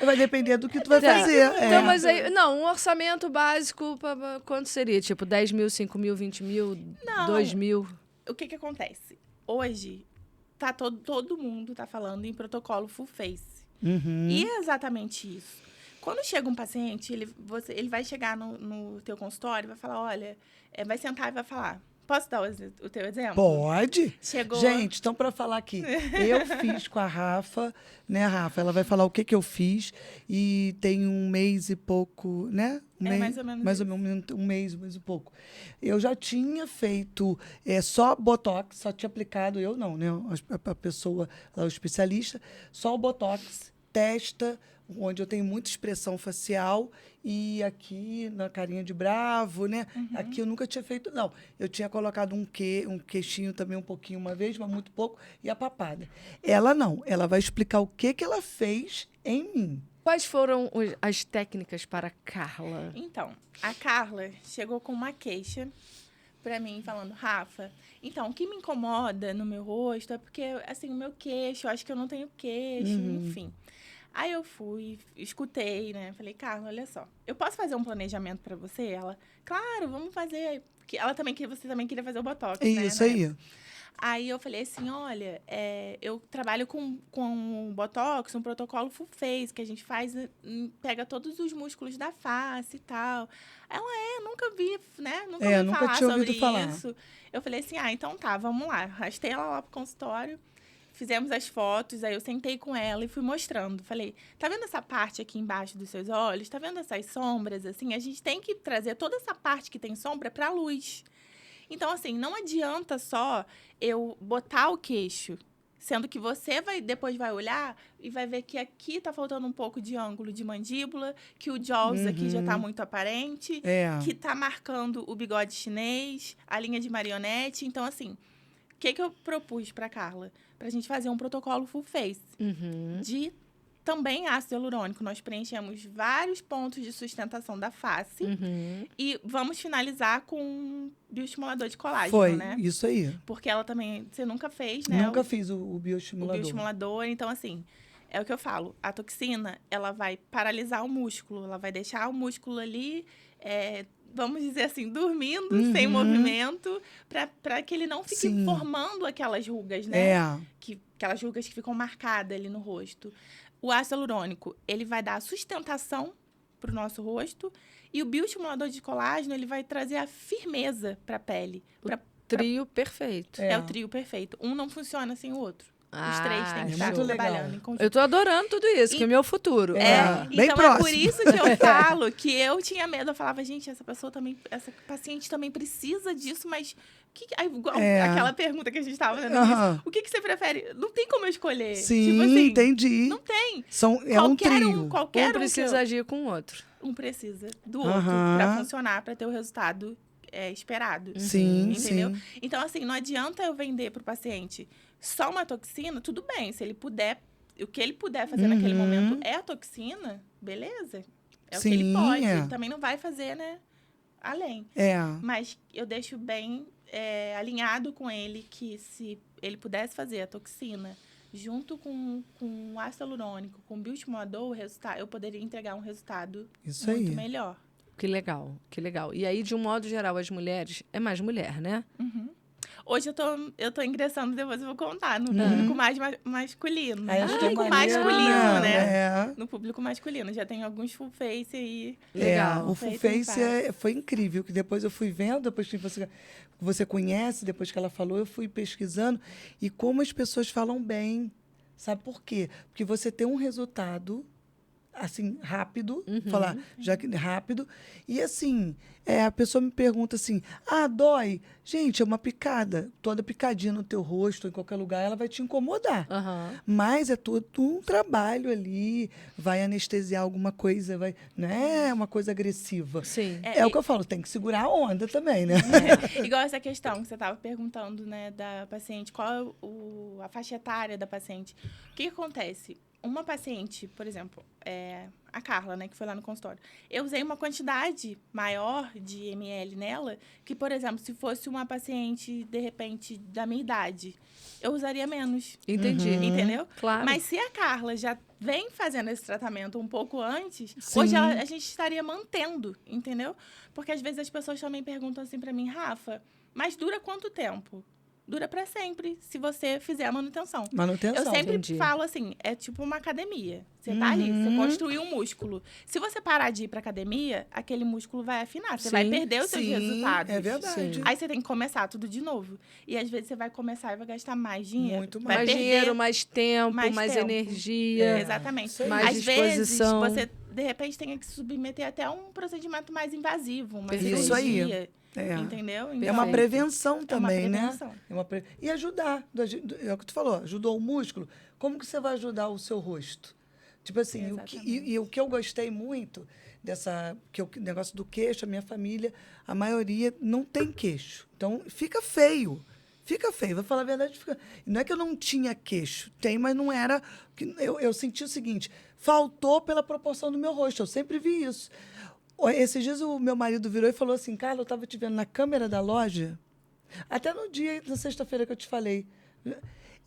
Vai depender do que tu vai fazer. Então, mas aí... Não, um orçamento básico, quanto seria? Tipo, 10 mil, 5 mil, 20 mil, Não. 2 mil? O que acontece? Hoje, todo mundo tá falando em protocolo full face. E é exatamente isso. Quando chega um paciente, ele vai chegar no teu consultório e vai falar, olha, vai sentar e vai falar, posso dar o teu exemplo? Pode. Chegou... Gente, então, para falar aqui, eu fiz com a Rafa, né, Rafa? Ela vai falar o que eu fiz e tem um mês e pouco, né? mais ou menos um mês e pouco. Eu já tinha feito só Botox, só tinha aplicado, eu não, né? A pessoa, o especialista, só o Botox, testa, onde eu tenho muita expressão facial e aqui na carinha de bravo, né? Aqui eu nunca tinha feito, não. Eu tinha colocado um queixinho também um pouquinho uma vez, mas muito pouco, e a papada. Ela não, ela vai explicar o que ela fez em mim. Quais foram as técnicas para a Carla? Então, a Carla chegou com uma queixa para mim, falando, Rafa, então, o que me incomoda no meu rosto é porque, assim, o meu queixo, eu acho que eu não tenho queixo, enfim. Aí eu fui, escutei, né? Falei, Carla, olha só, eu posso fazer um planejamento para você? Ela, claro, vamos fazer. Porque você também queria fazer o Botox, né? Isso aí. Aí eu falei assim, olha, eu trabalho com Botox, um protocolo full face, que a gente faz, pega todos os músculos da face e tal. Ela, nunca vi, né? Nunca ouvi nunca falar tinha sobre ouvido falar. isso. Eu falei assim, então tá, vamos lá. Arrastei ela lá pro consultório, fizemos as fotos, aí eu sentei com ela e fui mostrando. Falei, tá vendo essa parte aqui embaixo dos seus olhos? Tá vendo essas sombras, assim? A gente tem que trazer toda essa parte que tem sombra pra luz. Então, assim, não adianta só eu botar o queixo, sendo que você depois vai olhar e vai ver que aqui tá faltando um pouco de ângulo de mandíbula, que o jaws aqui já tá muito aparente, que tá marcando o bigode chinês, a linha de marionete. Então, assim, o que eu propus pra Carla? Pra gente fazer um protocolo full face de também ácido hialurônico. Nós preenchemos vários pontos de sustentação da face e vamos finalizar com um bioestimulador de colágeno, né? Isso aí. Porque ela também... Você nunca fez, né? Nunca fiz o bioestimulador. O bioestimulador. Então, assim, é o que eu falo. A toxina, ela vai paralisar o músculo. Ela vai deixar o músculo ali, vamos dizer assim, dormindo, sem movimento, para que ele não fique formando aquelas rugas, né? Aquelas rugas que ficam marcadas ali no rosto. O ácido hialurônico, ele vai dar a sustentação para o nosso rosto. E o bioestimulador de colágeno, ele vai trazer a firmeza para a pele. Trio perfeito. É o trio perfeito. Um não funciona sem o outro. Os três têm que estar muito trabalhando legal. em conjunto. Eu tô adorando tudo isso, que é o meu futuro. Bem então próximo. é por isso que eu falo que eu tinha medo. Eu falava, gente, essa paciente também precisa disso, mas... igual aquela pergunta que a gente estava fazendo nisso. O que você prefere? Não tem como eu escolher. Sim, tipo assim, entendi. Não tem. É um trio. Qualquer um precisa agir com o outro. Um precisa do outro para funcionar, para ter o resultado esperado. Sim, entendeu? sim. Então, assim, não adianta eu vender para o paciente só uma toxina, tudo bem. Se ele puder, o que ele puder fazer naquele momento é a toxina, beleza. É o que ele pode. Ele também não vai fazer, né? Além. Mas eu deixo bem alinhado com ele que se ele pudesse fazer a toxina junto com o ácido hialurônico, com o bioestimulador, o resultado, eu poderia entregar um resultado muito melhor. Que legal, que legal. E aí, de um modo geral, as mulheres... É mais mulher, né? Hoje eu tô ingressando, depois eu vou contar, no público mais masculino. No público masculino, né? No público masculino. Já tem alguns full face aí. Legal. O full face foi incrível, que depois eu fui vendo, depois que você conhece, depois que ela falou, eu fui pesquisando. E como as pessoas falam bem. Sabe por quê? Porque você tem um resultado... assim, rápido, falar já que rápido. E assim, a pessoa me pergunta assim, dói? Gente, é uma picada, toda picadinha no teu rosto, em qualquer lugar, ela vai te incomodar. Mas é todo um trabalho ali, vai anestesiar alguma coisa, não é uma coisa agressiva. Sim. É o que eu falo, tem que segurar a onda também, né? Igual essa questão que você estava perguntando, né, da paciente, qual é a faixa etária da paciente. O que acontece? Uma paciente, por exemplo, a Carla, né, que foi lá no consultório, eu usei uma quantidade maior de ml nela, que, por exemplo, se fosse uma paciente, de repente, da minha idade, eu usaria menos. Entendi. Entendeu? Claro. Mas se a Carla já vem fazendo esse tratamento um pouco antes, hoje a gente estaria mantendo, entendeu? Porque às vezes as pessoas também perguntam assim pra mim, Rafa, mas dura quanto tempo? Dura para sempre, se você fizer a manutenção. Eu sempre falo assim, é tipo uma academia. Você tá ali, você construiu um músculo. Se você parar de ir pra academia, aquele músculo vai afinar. Você vai perder os seus resultados. É verdade. Aí você tem que começar tudo de novo. E às vezes você vai começar e vai gastar mais dinheiro. Muito mais. Mais dinheiro, mais tempo, mais energia. Exatamente. Mais disposição. Às vezes, você, de repente, tem que submeter até um procedimento mais invasivo. Uma cirurgia. Isso aí. Entendeu? Então, é uma prevenção também, né? E ajudar. É o que tu falou, ajudou o músculo. Como que você vai ajudar o seu rosto? Tipo assim, o que eu gostei muito o negócio do queixo, a minha família, a maioria não tem queixo. Então, fica feio. Fica feio, vou falar a verdade. Não é que eu não tinha queixo, tem, mas não era... Eu senti o seguinte, faltou pela proporção do meu rosto, eu sempre vi isso. Esses dias o meu marido virou e falou assim, Carla, eu estava te vendo na câmera da loja, até no dia da sexta-feira que eu te falei.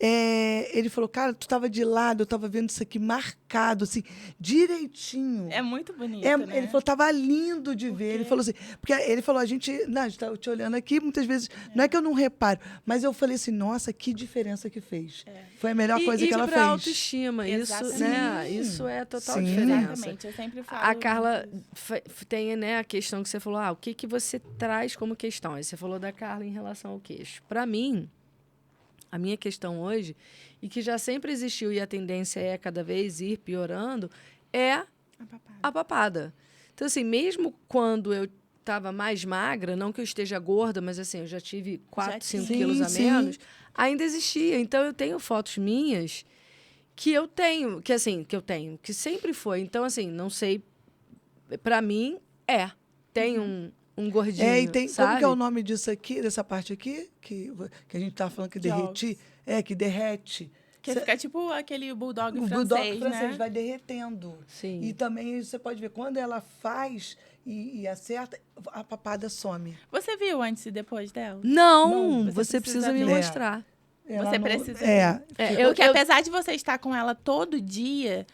Ele falou, cara, tu estava de lado, eu estava vendo isso aqui marcado, assim, direitinho. É muito bonito, né? Ele falou, estava lindo de ver. Ele falou assim, porque ele falou, a gente está te olhando aqui, muitas vezes, não é que eu não reparo, mas eu falei assim, nossa, que diferença que fez. Foi a melhor coisa que ela fez. E para autoestima, isso é total diferença. Exatamente, eu sempre falo. A Carla tem, né, a questão que você falou, o que você traz como questão? Aí você falou da Carla em relação ao queixo. Para mim, a minha questão hoje, e que já sempre existiu e a tendência é cada vez ir piorando, é a papada. Então, assim, mesmo quando eu estava mais magra, não que eu esteja gorda, mas assim, eu já tive 4, 5 tinha. quilos a Sim, menos, ainda existia. Então, eu tenho fotos minhas que eu tenho, que sempre foi. Então, assim, não sei, pra mim, tem um gordinho, E tem, sabe? como que é o nome disso aqui, dessa parte aqui, que a gente tá falando que derreti? Que derrete. Que fica tipo aquele bulldog O francês, bulldog francês né? vai derretendo. Sim. E também você pode ver, quando ela faz e acerta, a papada some. Você viu antes e depois dela? Não, Não, você precisa me ver. mostrar. Ela Você não- precisa fica- Porque apesar de você estar com ela todo dia,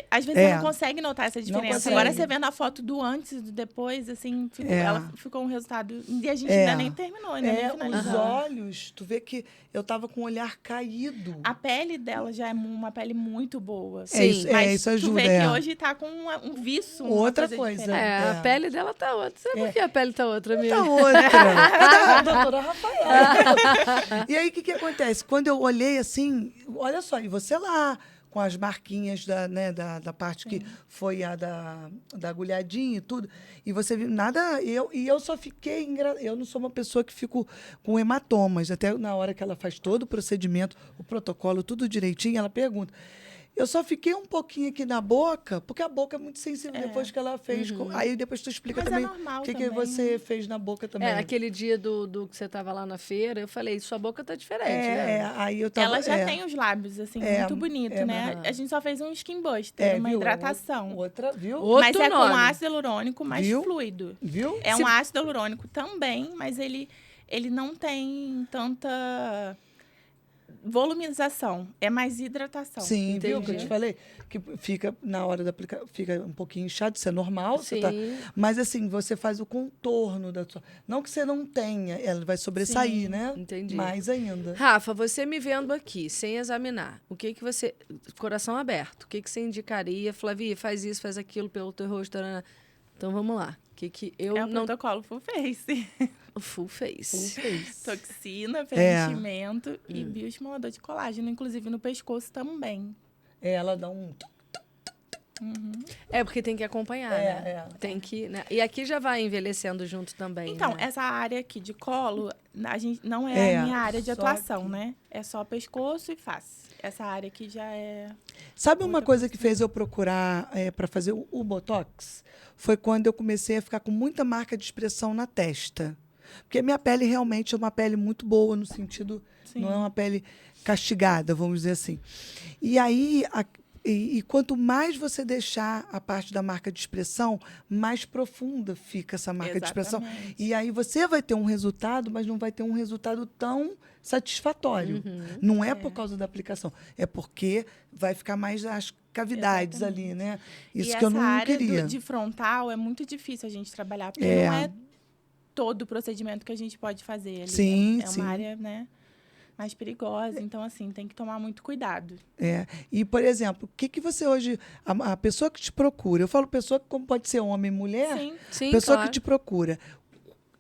às vezes você não consegue notar essa diferença. consegue. Agora, você vendo a foto do antes e do depois, assim, ela ficou um resultado... E a gente ainda nem terminou, ainda nem os finalizou. olhos, tu vê que eu tava com o olhar caído. A pele dela já é uma pele muito boa. Sim, Mas isso tu ajuda. vê que hoje tá com um viço. uma Outra coisa. diferente. A pele dela tá outra. Sabe por que a pele tá outra, amiga? Da outra. É da doutora Rafaela. E aí, o que acontece? Quando eu olhei assim, olha só, e você lá, com as marquinhas da parte que foi a da agulhadinha e tudo, e você viu nada, eu só fiquei, eu não sou uma pessoa que fico com hematomas, até na hora que ela faz todo o procedimento, o protocolo, tudo direitinho, ela pergunta. Eu só fiquei um pouquinho aqui na boca, porque a boca é muito sensível depois que ela fez. Aí depois tu explica Mas também normal o que também. você fez na boca também. Naquele dia do que você tava lá na feira, eu falei, sua boca tá diferente, né? Aí eu tava... Ela já tem os lábios, assim, muito bonito, né? A gente só fez um skin buster, uma viu? hidratação. Outra, viu? Mas é com nome. ácido hialurônico mais Viu? fluido. Viu? É um ácido hialurônico também, mas ele não tem tanta volumização. É mais hidratação. Sim, viu que eu Entendi. te falei? Que fica, na hora da aplicar, fica um pouquinho inchado, isso é normal. Você tá, Sim. mas assim, você faz o contorno da sua... Não que você não tenha, ela vai sobressair, Sim, né? entendi. Mais ainda. Rafa, você me vendo aqui, sem examinar, o que você... Coração aberto, o que você indicaria? Flavia, faz isso, faz aquilo pelo teu rosto. Tarana. Então, vamos lá. O que eu É o não... protocolo full face. Full face. Toxina, preenchimento e bioestimulador de colágeno, inclusive no pescoço também. Ela dá um... É, porque tem que acompanhar, né? Tem que... Né? E aqui já vai envelhecendo junto também, Então, né? essa área aqui de colo, a gente não é a minha área de só atuação, aqui. né? É só pescoço e face. Essa área aqui já é... Sabe uma coisa que fez eu procurar para fazer o Botox? Foi quando eu comecei a ficar com muita marca de expressão na testa. Porque a minha pele realmente é uma pele muito boa, no sentido... Sim. Não é uma pele castigada, vamos dizer assim. E aí... E quanto mais você deixar a parte da marca de expressão, mais profunda fica essa marca de expressão. E aí você vai ter um resultado, mas não vai ter um resultado tão satisfatório. Não é por causa da aplicação, é porque vai ficar mais as cavidades ali, né? Isso e que eu essa não área queria. de frontal é muito difícil a gente trabalhar, porque não é todo o procedimento que a gente pode fazer ali. Sim, é sim. uma área, né, mais perigosa, então, assim, tem que tomar muito cuidado. E, por exemplo, o que você hoje... A pessoa que te procura, eu falo pessoa como pode ser homem, mulher, Sim, pessoa claro. que te procura.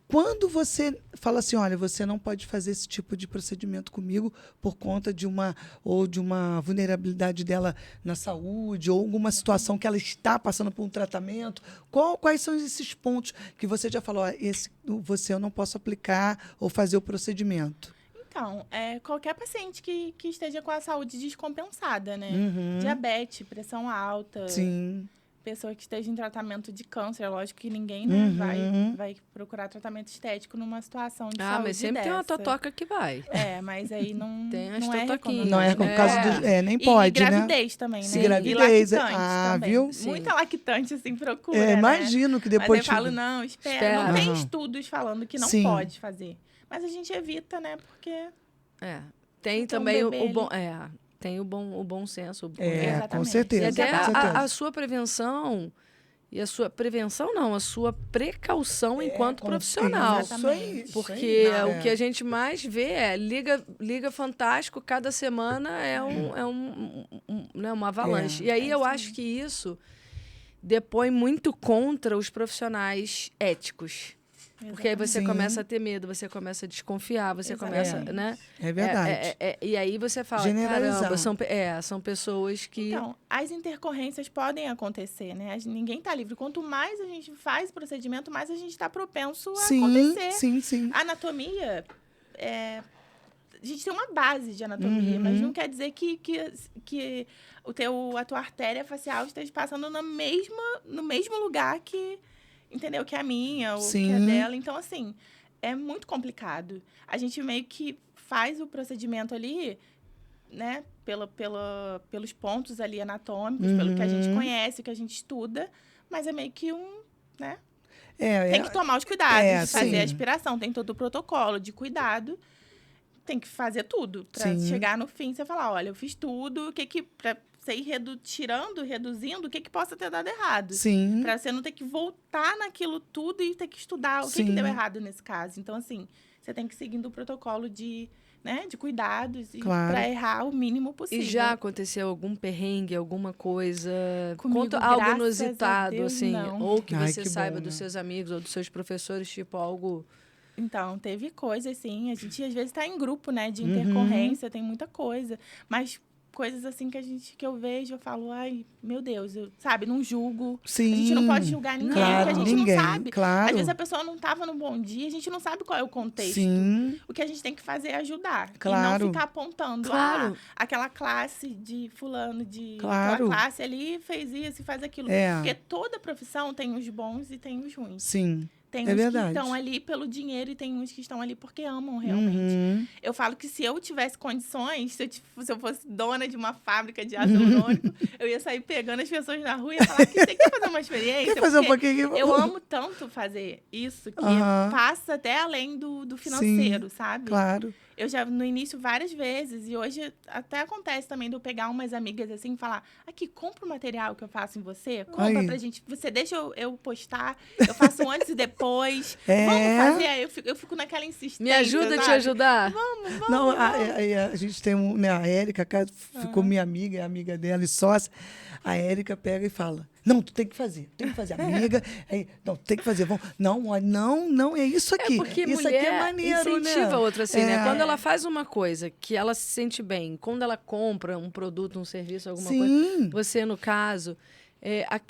Quando você fala assim, olha, você não pode fazer esse tipo de procedimento comigo por conta de uma vulnerabilidade dela na saúde ou alguma situação que ela está passando por um tratamento, quais são esses pontos que você já falou, eu não posso aplicar ou fazer o procedimento? Então, qualquer paciente que esteja com a saúde descompensada, né? Diabetes, pressão alta. Sim. Pessoa que esteja em tratamento de câncer. Lógico que ninguém, né, vai procurar tratamento estético numa situação de saúde mas sempre tem uma dessa. totoca que vai. Mas aí não, Tem as não é totoquinhas. Não é por causa do... nem pode, e né? gravidez também, né? Sim, E gravidez. lactante também. Viu? Muita lactante, assim, procura, né? Imagino que depois... Mas eu falo, não, espera. Não tem estudos falando que não Sim. pode fazer. Mas a gente evita, né? Porque... Tem Então, também bebê o bom... tem o bom senso. com Exatamente. certeza. E até com certeza. a sua prevenção... E a sua prevenção, não, a sua precaução enquanto profissional. Isso aí. Porque o que a gente mais vê é Liga Fantástico, cada semana né, uma avalanche. E aí eu acho que isso depõe muito contra os profissionais éticos. Porque aí você Sim. começa a ter medo, você começa a desconfiar, você começa, né? É verdade. E aí você fala, Generalizar. caramba, são pessoas que... Então, as intercorrências podem acontecer, né? Ninguém está livre. Quanto mais a gente faz procedimento, mais a gente está propenso a acontecer. Sim. A anatomia, a gente tem uma base de anatomia, mas não quer dizer que a tua artéria facial esteja passando no mesmo lugar que, entendeu? Que a minha ou que a dela. Então, assim, é muito complicado. A gente meio que faz o procedimento ali, né? Pelos pontos ali anatômicos, pelo que a gente conhece, o que a gente estuda, mas é meio que né? Tem que tomar os cuidados, fazer a aspiração, tem todo o protocolo de cuidado. Tem que fazer tudo para chegar no fim, você falar, olha, eu fiz tudo, para você ir reduzindo, o que possa ter dado errado. Sim. Para você não ter que voltar naquilo tudo e ter que estudar o que deu errado nesse caso. Então, assim, você tem que ir seguindo o protocolo de cuidados para errar o mínimo possível. E já aconteceu algum perrengue, alguma coisa? Comigo, Conta algo graças inusitado, a Deus, assim, não. ou que você que saiba bom, dos né? seus amigos ou dos seus professores, tipo algo... Então, teve coisas, sim. A gente, às vezes, está em grupo, né? De intercorrência, tem muita coisa. Mas coisas, assim, que eu vejo, eu falo, ai, meu Deus, sabe? Não julgo. Sim. A gente não pode julgar ninguém, Claro, porque a gente ninguém, não sabe. claro. Às vezes a pessoa não estava no bom dia, a gente não sabe qual é o contexto. Sim. O que a gente tem que fazer é ajudar. Claro. E não ficar apontando, Claro. aquela classe de fulano, Claro. aquela classe ali fez isso e faz aquilo. É. Porque toda profissão tem os bons e tem os ruins. Sim. Tem É uns verdade. que estão ali pelo dinheiro e tem uns que estão ali porque amam realmente. Eu falo que se eu tivesse condições, se eu fosse dona de uma fábrica de ácido hialurônico, eu ia sair pegando as pessoas na rua e ia falar que você quer fazer uma experiência? Quer fazer um Porque pouquinho? eu amo tanto fazer isso que passa até além do financeiro, sabe? Claro. Eu já, no início, várias vezes, e hoje até acontece também de eu pegar umas amigas assim e falar, aqui, compra o material que eu faço em você, compra pra gente, você deixa eu postar, eu faço antes e depois, vamos fazer, aí eu fico naquela insistência, Me ajuda a te sabe? ajudar? Vamos. Não, a gente tem né, a Érica, ficou minha amiga, é amiga dela e sócia. A Érica pega e fala, não, tu tem que fazer, amiga. Aí, não, tu tem que fazer. Não, é isso aqui. Porque isso mulher aqui é maneiro, incentiva né? a outra assim, né? Quando ela faz uma coisa que ela se sente bem, quando ela compra um produto, um serviço, alguma coisa, você, no caso...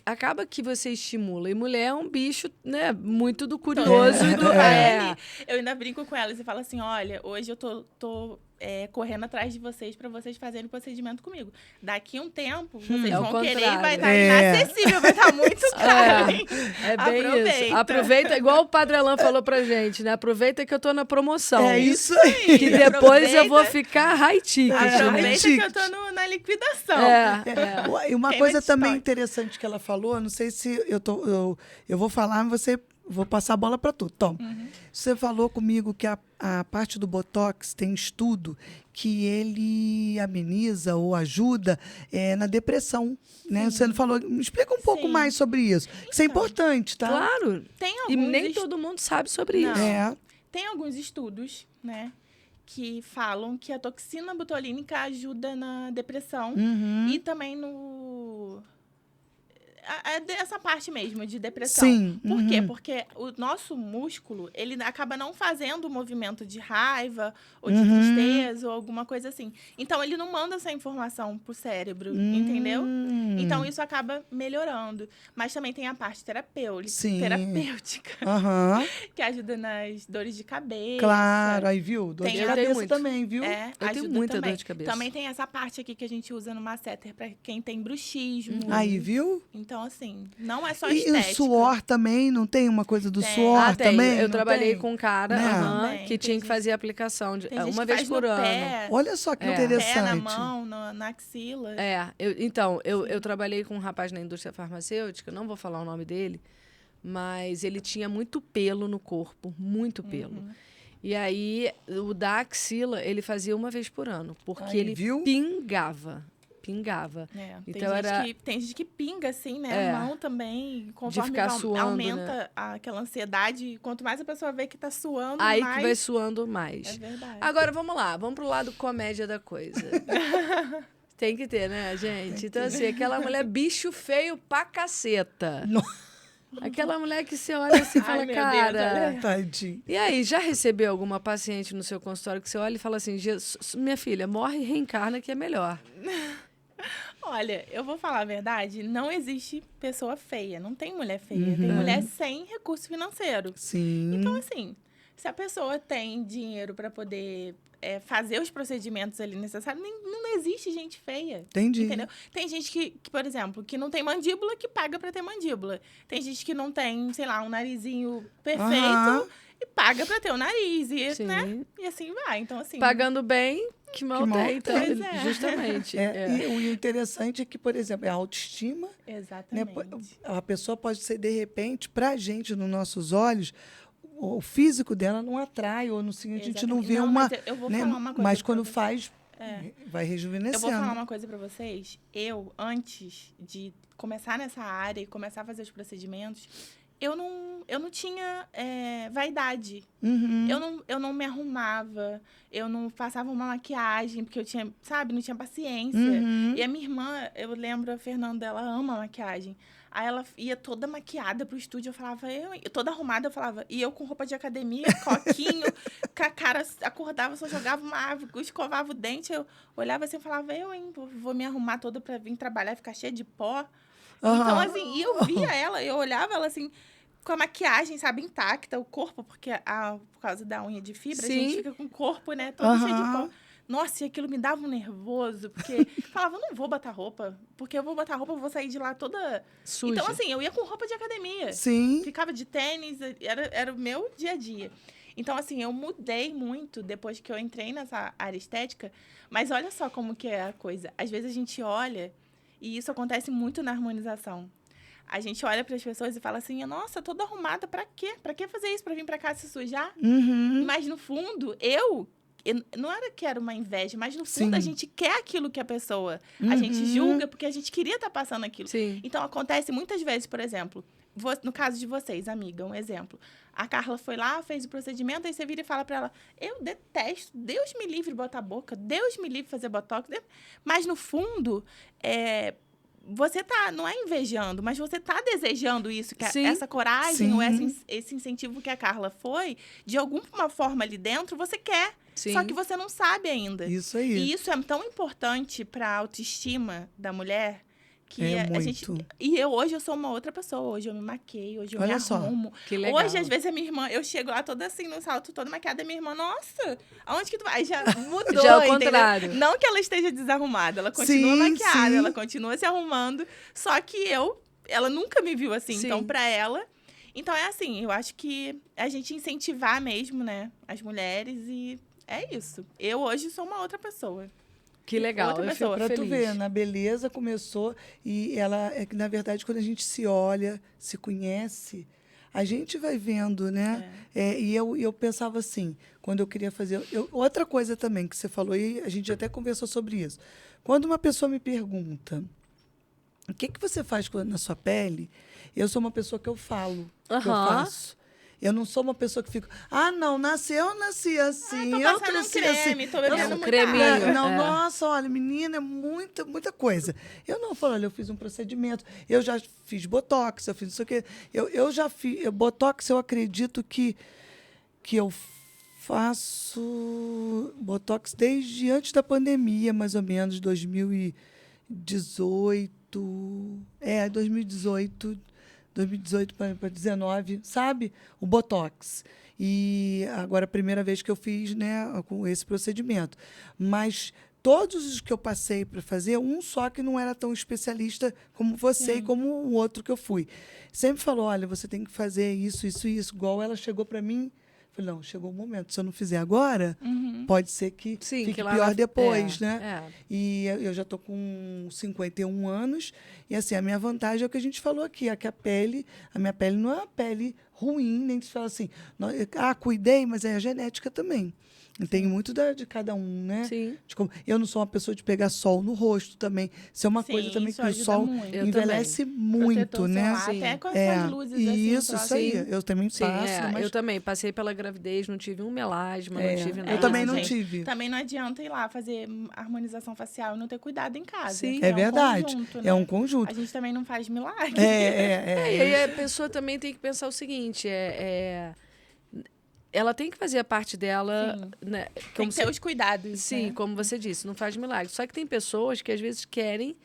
acaba que você estimula. E mulher é um bicho, né? Muito do curioso e do... Eu ainda brinco com elas e falo assim, olha, hoje eu tô correndo atrás de vocês para vocês fazerem o procedimento comigo. Daqui a um tempo, vocês vão querer e vai estar inacessível, vai estar muito caro. Hein? É bem isso. Aproveita, igual o Padre Alain falou pra gente, né? Aproveita que eu tô na promoção. É isso aí. Que depois eu vou ficar high ticket. Aproveita que eu tô na liquidação. E uma coisa também interessante que ela falou, não sei se eu vou falar, mas vou passar a bola para tu. Tom, você falou comigo que a parte do Botox tem estudo que ele ameniza ou ajuda na depressão, né? Você falou, me explica um pouco mais sobre isso. Isso é importante, tá? Claro. Tem e nem todo mundo sabe sobre isso. Tem alguns estudos, né? Que falam que a toxina botulínica ajuda na depressão e também essa parte mesmo de depressão. Sim. Por quê? Porque o nosso músculo, ele acaba não fazendo o movimento de raiva ou de tristeza ou alguma coisa assim. Então, ele não manda essa informação pro cérebro, entendeu? Então, isso acaba melhorando. Mas também tem a parte terapêutica, que ajuda nas dores de cabeça. Claro, aí viu? Dor de cabeça também, viu? Eu tenho muita dor de cabeça. Também tem essa parte aqui que a gente usa no masseter para quem tem bruxismo. Aí, viu? Então, assim, não é só estética. E o suor também? Não tem uma coisa do suor também? Eu trabalhei com um cara que tinha que fazer a aplicação uma vez por ano. Olha só que interessante. Pé, na mão, na axila. Eu trabalhei com um rapaz na indústria farmacêutica, não vou falar o nome dele, mas ele tinha muito pelo no corpo, muito pelo. E aí, o da axila, ele fazia uma vez por ano, porque ele pingava. Então tem gente que pinga, assim, né? A mão também, conforme aumenta, né? Aquela ansiedade. Quanto mais a pessoa vê que tá suando, aí mais... que vai suando mais. É verdade. Agora, vamos lá. Vamos pro lado comédia da coisa. Tem que ter, né, gente? Então, assim, aquela mulher bicho feio pra caceta. Aquela mulher que você olha assim e Ai, fala, meu cara... Deus, olha. Tadinho. E aí, já recebeu alguma paciente no seu consultório que você olha e fala assim, minha filha, morre e reencarna que é melhor. Olha, eu vou falar a verdade, não existe pessoa feia, não tem mulher feia, tem mulher sem recurso financeiro. Sim. Então, assim, se a pessoa tem dinheiro para poder fazer os procedimentos ali necessários, não existe gente feia. Entendi. Entendeu? Tem gente que, por exemplo, que não tem mandíbula, que paga para ter mandíbula. Tem gente que não tem, sei lá, um narizinho perfeito Aham. e paga para ter o nariz, e, Sim. né? E assim vai. Então, assim... Pagando bem, que mal Que mal tem. Então, tem. Pois é. justamente. E o interessante é que, por exemplo, é a autoestima. Né? Exatamente. A pessoa pode ser, de repente, para a gente, nos nossos olhos, o físico dela não atrai, ou no seguinte, a gente não vê Não, uma. mas eu vou né? falar uma coisa Mas pra quando você. faz, vai Eu rejuvenescendo. vou falar uma coisa pra vocês. Eu, antes de começar nessa área e começar a fazer os procedimentos, eu não tinha vaidade. Uhum. Eu não me arrumava, eu não passava uma maquiagem, porque eu tinha, sabe, não tinha paciência. Uhum. E a minha irmã, eu lembro, a Fernanda, ela ama maquiagem. Aí ela ia toda maquiada pro estúdio, eu falava, toda arrumada, eu falava, e eu com roupa de academia, coquinho, com a cara, acordava, só jogava uma árvore, escovava o dente, eu olhava assim e falava, vou me arrumar toda pra vir trabalhar e ficar cheia de pó. Então, assim, e eu via ela, eu olhava ela assim, com a maquiagem, sabe, intacta, o corpo, porque por causa da unha de fibra, a Sim. gente fica com o corpo, né, todo cheio de pó. Nossa, e aquilo me dava um nervoso, porque falava, não vou botar roupa, porque eu vou botar roupa, eu vou sair de lá toda... Suja. Então, assim, eu ia com roupa de academia. Sim. Ficava de tênis, era o meu dia a dia. Então, assim, eu mudei muito depois que eu entrei nessa área estética, mas olha só como que é a coisa. Às vezes a gente olha, e isso acontece muito na harmonização. A gente olha para as pessoas e fala assim, nossa, toda arrumada, pra quê? Pra que fazer isso? Pra vir pra cá se sujar? Uhum. Mas, no fundo, não era que era uma inveja, mas no fundo Sim. a gente quer aquilo que a pessoa... A gente julga porque a gente queria estar passando aquilo. Sim. Então, acontece muitas vezes, por exemplo, no caso de vocês, amiga, um exemplo. A Carla foi lá, fez o procedimento, aí você vira e fala pra ela, eu detesto, Deus me livre botar a boca, Deus me livre fazer botox. Mas, no fundo, você não é invejando, mas você tá desejando isso, que Sim. essa coragem Sim. ou esse incentivo que a Carla foi, de alguma forma ali dentro, você quer. Sim. Só que você não sabe ainda. Isso aí. E isso é tão importante para a autoestima da mulher que É a gente... muito. E hoje eu sou uma outra pessoa. Hoje eu me maqueio, hoje eu Olha me só. arrumo. Que legal. Hoje, às vezes, a minha irmã... Eu chego lá toda assim, no salto, toda maquiada. Minha irmã, nossa, aonde que tu vai? Já mudou, Já é o entendeu? contrário. Não que ela esteja desarrumada. Ela continua Sim, maquiada, sim. ela continua se arrumando. Só que ela nunca me viu assim. Sim. Então, pra ela... Então, é assim, eu acho que a gente incentivar mesmo, né? As mulheres e... É isso. Eu hoje sou uma outra pessoa. Que legal, Outra eu pessoa. fico Pra tu feliz. ver, na beleza começou e ela é que na verdade quando a gente se olha, se conhece, a gente vai vendo, né? E eu pensava assim, quando eu queria fazer, outra coisa também que você falou e a gente até conversou sobre isso. Quando uma pessoa me pergunta o que você faz na sua pele, eu sou uma pessoa que eu falo, que eu Aham. faço. Eu não sou uma pessoa que fica, não, nasci assim, Tô eu passando um cresci creme, assim. tô bebendo um muita creminho. água. Não, É. nossa, olha, menina, é muita coisa. Eu não falo, olha, eu fiz um procedimento, eu já fiz botox, eu fiz isso aqui. Eu já fiz. Botox, eu acredito que eu faço botox desde antes da pandemia, mais ou menos, 2018. 2018 para 2019, sabe? O botox. E agora a primeira vez que eu fiz, né, com esse procedimento. Mas todos os que eu passei para fazer, um só que não era tão especialista como você e como o outro que eu fui. Sempre falou, olha, você tem que fazer isso, igual ela chegou para mim. Falei, não, chegou o momento. Se eu não fizer agora, pode ser que Sim, fique que lá pior depois, né? É. E eu já estou com 51 anos. E assim, a minha vantagem é o que a gente falou aqui, é que a minha pele não é uma pele ruim, nem se fala assim, cuidei, mas é a genética também. Tem muito de cada um, né? Sim. Eu não sou uma pessoa de pegar sol no rosto também. Isso é uma coisa também que o sol envelhece muito, né? Solar, até com essas luzes assim. Isso aí. Eu também passo. Mas... Eu também passei pela gravidez, não tive um melasma, não tive nada. Eu também não tive. Também não adianta ir lá fazer harmonização facial e não ter cuidado em casa. Sim. É verdade. Conjunto, né? É um conjunto. A gente também não faz milagre. E aí a pessoa também tem que pensar o seguinte, ela tem que fazer a parte dela, né? Tem que ter os cuidados. Sim, né? como você disse, não faz milagre. Só que tem pessoas que às vezes querem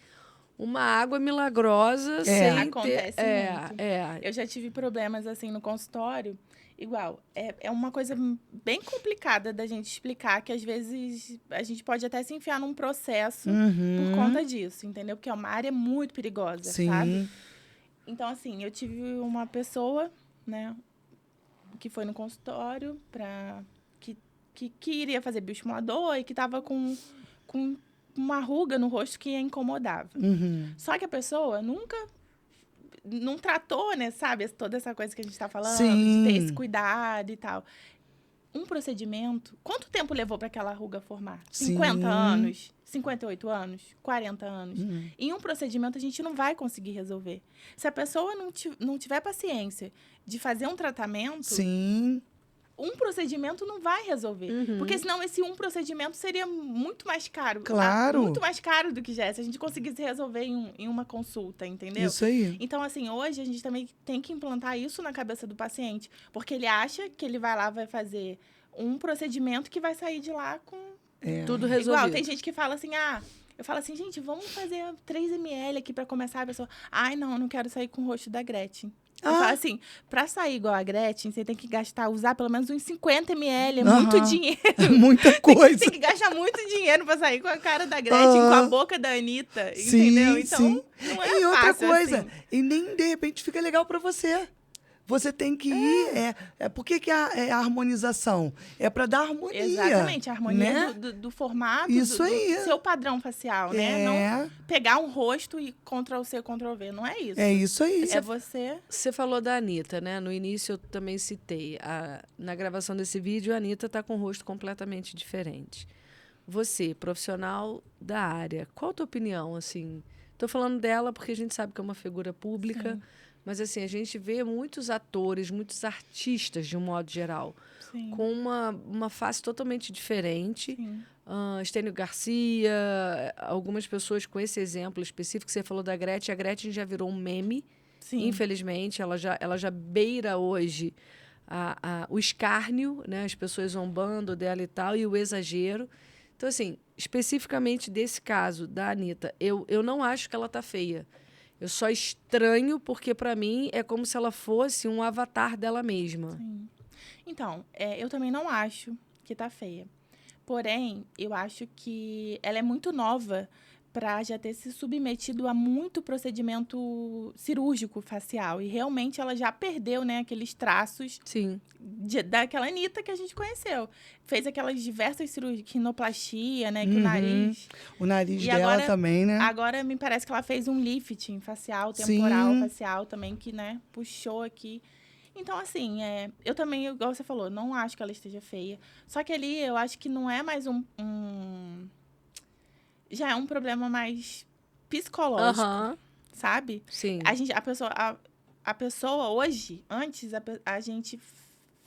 uma água milagrosa sem Acontece ter... muito. Eu já tive problemas assim no consultório. Igual, é uma coisa bem complicada da gente explicar, que às vezes a gente pode até se enfiar num processo por conta disso, entendeu? Porque é uma área muito perigosa, sabe? Então, assim, eu tive uma pessoa, né, que foi no consultório que iria fazer bioestimulador e que estava com uma ruga no rosto que a incomodava. Só que a pessoa nunca não tratou, né, sabe, toda essa coisa que a gente está falando, de ter esse cuidado e tal. Um procedimento, quanto tempo levou para aquela ruga formar? 50 anos? 58 anos? 40 anos? Em um procedimento, a gente não vai conseguir resolver. Se a pessoa não tiver paciência de fazer um tratamento, um procedimento não vai resolver. Porque senão esse um procedimento seria muito mais caro. Claro. Muito mais caro do que já é. Se a gente conseguisse resolver em uma consulta, entendeu? Isso aí. Então, assim, hoje a gente também tem que implantar isso na cabeça do paciente. Porque ele acha que ele vai lá, vai fazer um procedimento que vai sair de lá com tudo resolvido. Igual, tem gente que fala assim, eu falo assim, gente, vamos fazer 3 ml aqui pra começar. A pessoa, não quero sair com o rosto da Gretchen. Eu falo assim, pra sair igual a Gretchen, você tem que usar pelo menos uns 50 ml, é muito dinheiro. Muita coisa. Tem que gastar muito dinheiro pra sair com a cara da Gretchen, com a boca da Anitta, entendeu? Então, não é e outra fácil, coisa, assim. e nem de repente fica legal pra você. Você tem que ir. Por que é a harmonização? É para dar harmonia. Exatamente, a harmonia, né? do formato, do seu padrão facial, né? Não pegar um rosto e Ctrl-C, Ctrl-V. Não é isso. É isso aí. É você... Você falou da Anitta, né? No início eu também citei. Na gravação desse vídeo, a Anitta está com um rosto completamente diferente. Você, profissional da área, qual a tua opinião? Assim, estou falando dela porque a gente sabe que é uma figura pública. Sim. Mas, assim, a gente vê muitos atores, muitos artistas, de um modo geral, com uma face totalmente diferente. Estênio Garcia, algumas pessoas com esse exemplo específico que você falou da Gretchen. A Gretchen já virou um meme, infelizmente. Ela já beira hoje o escárnio, né? As pessoas zombando dela e tal, e o exagero. Então, assim, especificamente desse caso da Anitta, eu não acho que ela está feia. Eu só estranho porque, para mim, é como se ela fosse um avatar dela mesma. Sim. Então, eu também não acho que tá feia. Porém, eu acho que ela é muito nova para já ter se submetido a muito procedimento cirúrgico facial. E realmente ela já perdeu, né, aqueles traços daquela Anitta que a gente conheceu. Fez aquelas diversas cirurgias, rinoplastia, né, que o nariz dela agora, também, né? Agora me parece que ela fez um lifting facial, temporal facial também, que, né, puxou aqui. Então, assim, eu também, igual você falou, não acho que ela esteja feia. Só que ali eu acho que não é mais já é um problema mais psicológico, sabe? Sim. A pessoa hoje, antes, a gente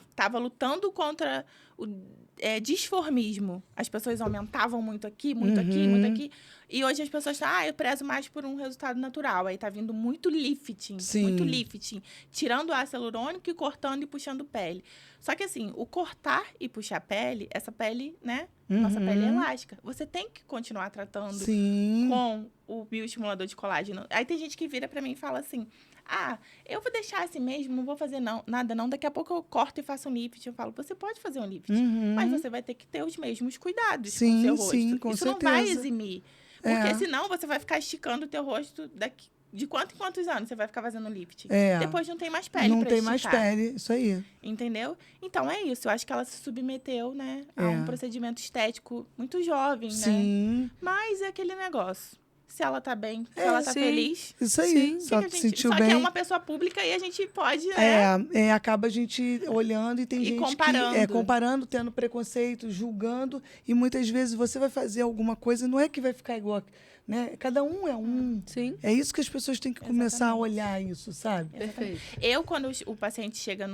estava lutando contra o disformismo. As pessoas aumentavam muito aqui, muito aqui, muito aqui. E hoje as pessoas estão, eu prezo mais por um resultado natural. Aí tá vindo muito lifting, tirando o ácido hialurônico e cortando e puxando pele. Só que assim, o cortar e puxar pele, essa pele, né? Nossa pele é elástica. Você tem que continuar tratando com o bioestimulador de colágeno. Aí tem gente que vira pra mim e fala assim, eu vou deixar assim mesmo, não vou fazer nada não. Daqui a pouco eu corto e faço um lift. Eu falo, você pode fazer um lift, mas você vai ter que ter os mesmos cuidados com o seu rosto. Sim, com Isso certeza. não vai eximir. Porque senão você vai ficar esticando o teu rosto de quanto em quantos anos você vai ficar fazendo lift? Depois não tem mais pele pra esticar. Não tem mais pele, isso aí. Entendeu? Então, é isso. Eu acho que ela se submeteu, né, a um procedimento estético muito jovem, né? Mas é aquele negócio. se ela tá bem, se ela tá sim. feliz. Isso aí, Sim. só Que se a gente- sentiu só bem. que é uma pessoa pública e a gente pode, né? Acaba a gente olhando e tem E gente comparando. que comparando, tendo preconceito, julgando, e muitas vezes você vai fazer alguma coisa, não é que vai ficar igual, né? Cada um é um. Sim. É isso que as pessoas têm que começar a Exatamente. olhar isso, sabe? Perfeito. Quando o paciente chega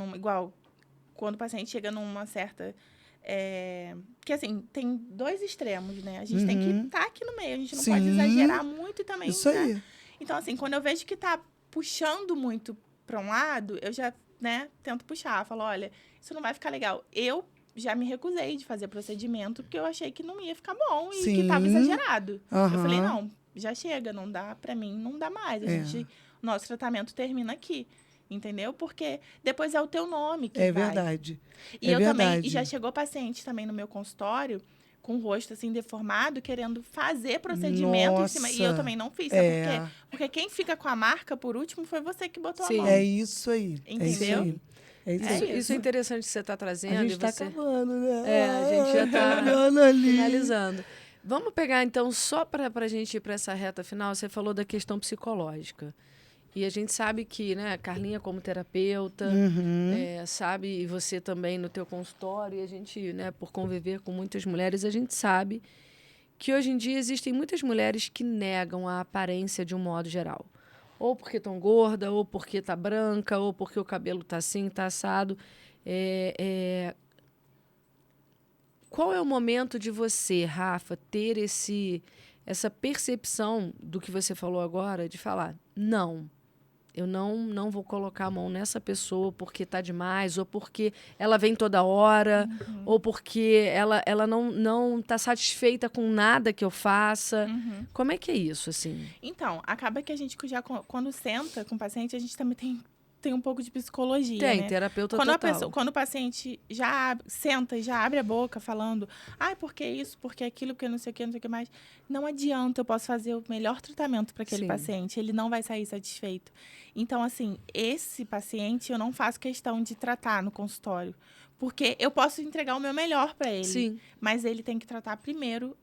quando o paciente chega numa certa... que assim, tem dois extremos, né? A gente tem que estar aqui no meio, a gente não pode Sim. exagerar muito e também, Isso né? aí. Então, assim, quando eu vejo que tá puxando muito para um lado, eu já, né, tento puxar. Falo, olha, isso não vai ficar legal. Eu já me recusei de fazer procedimento porque eu achei que não ia ficar bom e que estava Sim. exagerado. Eu Aham. falei, não, já chega, não dá para mim, não dá mais. Nosso tratamento termina aqui. Entendeu? Porque depois é o teu nome que É vai. verdade. E é eu verdade. também, e já chegou paciente também no meu consultório com o rosto assim deformado, querendo fazer procedimento em cima. E eu Nossa. também não fiz, sabe por quê? Porque quem fica com a marca por último foi você que botou Sim. a mão. É isso aí. Entendeu? É isso aí. É isso aí. Isso é interessante que você está trazendo. A gente e está você... acabando, né? A gente já está Terminando ali. finalizando. Vamos pegar, então, só para a gente ir para essa reta final, você falou da questão psicológica. E a gente sabe que, né, Carlinha como terapeuta, sabe, e você também no teu consultório, e a gente, né, por conviver com muitas mulheres, a gente sabe que hoje em dia existem muitas mulheres que negam a aparência de um modo geral. Ou porque estão gorda, ou porque está branca, ou porque o cabelo está assim, está assado. Qual é o momento de você, Rafa, ter essa percepção do que você falou agora, de falar, não, eu não vou colocar a mão nessa pessoa porque está demais, ou porque ela vem toda hora, ou porque ela não está satisfeita com nada que eu faça. Como é que é isso, assim? Então, acaba que a gente já, quando senta com o paciente, a gente também tem um pouco de psicologia, Tem, né? terapeuta quando total. Quando o paciente já senta e já abre a boca falando, por que isso, por que aquilo, porque não sei o que mais, não adianta, eu posso fazer o melhor tratamento para aquele paciente, ele não vai sair satisfeito. Então, assim, esse paciente eu não faço questão de tratar no consultório, porque eu posso entregar o meu melhor para ele, mas ele tem que tratar primeiro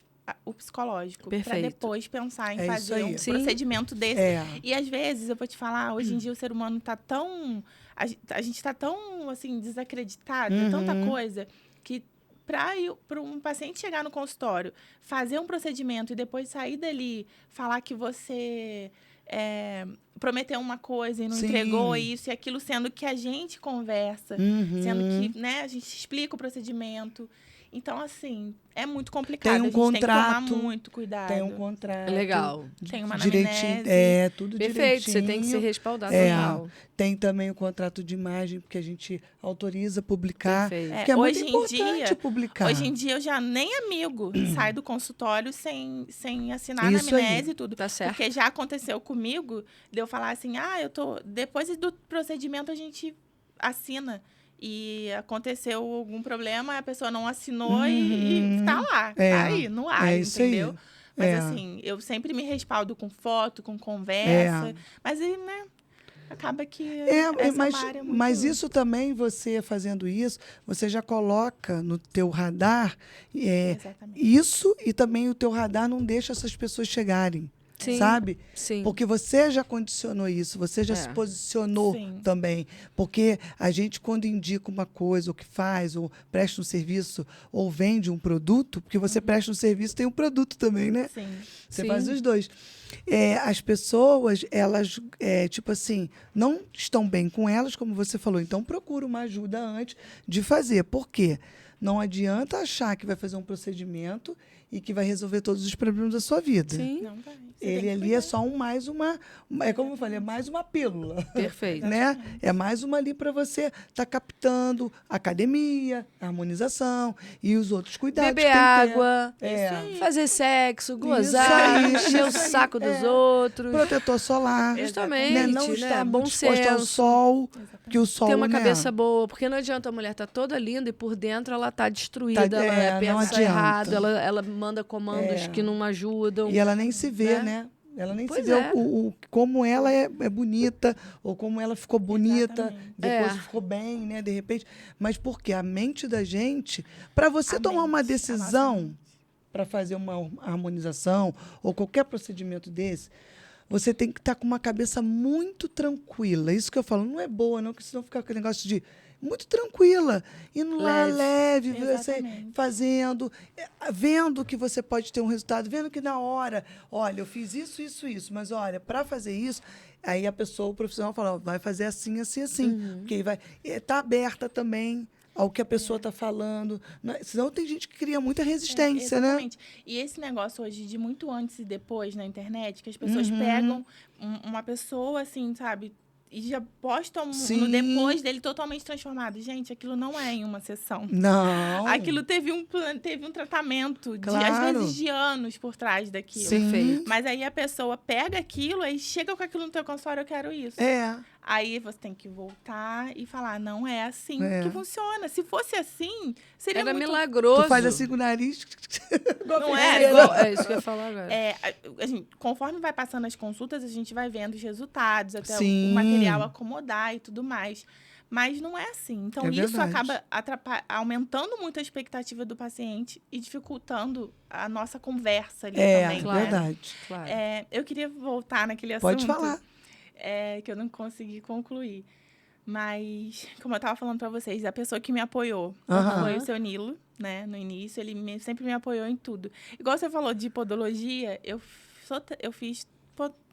o psicológico, para depois pensar em fazer um procedimento desse. E às vezes, eu vou te falar, hoje em dia o ser humano está tão... A gente está tão, assim, desacreditado, tanta coisa, que para um paciente chegar no consultório, fazer um procedimento e depois sair dali, falar que você prometeu uma coisa e não entregou isso e aquilo, sendo que a gente conversa, sendo que, né, a gente explica o procedimento. Então, assim, é muito complicado. Tem um contrato, tem que tomar muito cuidado. Tem um contrato. Legal. Tem uma direitinho. anamnese. Tudo Perfeito, direitinho. você tem que se respaldar total. Tem também o contrato de imagem, porque a gente autoriza publicar. Perfeito. Que é muito importante publicar. Hoje em dia, eu já nem amigo sai do consultório sem assinar Isso a anamnese aí. e tudo. Tá certo. Porque já aconteceu comigo de eu falar assim, depois do procedimento a gente assina. E aconteceu algum problema, a pessoa não assinou e tá lá, tá aí, no ar, entendeu? Aí. Mas assim, eu sempre me respaldo com foto, com conversa. Mas, né, acaba que mas isso também, você fazendo isso, você já coloca no teu radar isso, e também o teu radar não deixa essas pessoas chegarem. Sabe? Sim. Porque você já condicionou isso, você já se posicionou também. Porque a gente, quando indica uma coisa, ou que faz, ou presta um serviço, ou vende um produto, porque você presta um serviço, tem um produto também, né? Sim. Você faz os dois. As pessoas, elas, tipo assim, não estão bem com elas, como você falou. Então, procura uma ajuda antes de fazer. Por quê? Não adianta achar que vai fazer um procedimento e que vai resolver todos os problemas da sua vida. Sim. Não vai. Ele ali é só mais uma... É como eu falei, é mais uma pílula. Perfeito. Né? É mais uma ali para você estar captando academia, harmonização e os outros cuidados. Beber água, fazer sexo, gozar, Isso aí. encher o saco dos outros. Protetor solar. Justamente, Né? Não né? estar Bom muito exposto ao senso. sol, que o sol, Ter uma né? cabeça boa, porque não adianta a mulher estar toda linda e por dentro ela tá destruída, Não ela pensa adianta. errado, ela manda comandos que não ajudam. E ela nem se vê, né? Ela nem Pois se vê é. como ela é bonita, ou como ela ficou bonita, Exatamente. depois ficou bem, né, de repente. Mas porque a mente da gente, para você tomar uma decisão, para fazer uma harmonização ou qualquer procedimento desse, você tem que estar com uma cabeça muito tranquila. Isso que eu falo, não é boa, não, porque senão fica aquele negócio de muito tranquila, indo lá leve, você fazendo, vendo que você pode ter um resultado, vendo que na hora, olha, eu fiz isso, mas olha, para fazer isso, aí a pessoa, o profissional fala, ó, vai fazer assim, assim, assim, porque vai estar aberta também ao que a pessoa está falando. Senão tem gente que cria muita resistência, exatamente. E esse negócio hoje de muito antes e depois na internet, que as pessoas pegam uma pessoa, assim, sabe, e já postam no depois dele totalmente transformado. Gente, aquilo não é em uma sessão. Não. Aquilo teve um tratamento, às vezes de anos por trás daquilo. Sim. Mas aí a pessoa pega aquilo e chega com aquilo no teu consultório, eu quero isso. Aí você tem que voltar e falar, não é assim que funciona. Se fosse assim, seria Era muito milagroso. Tu faz assim com o nariz. Não É isso que eu ia falar agora. Conforme vai passando as consultas, a gente vai vendo os resultados, até Sim. o material acomodar e tudo mais. Mas não é assim. Então, isso acaba aumentando muito a expectativa do paciente e dificultando a nossa conversa ali também. Claro. Verdade. Claro. Eu queria voltar naquele assunto. Pode falar. Que eu não consegui concluir. Mas, como eu estava falando para vocês, a pessoa que me apoiou foi o seu Nilo, né? No início, ele sempre me apoiou em tudo. Igual você falou de podologia, eu fiz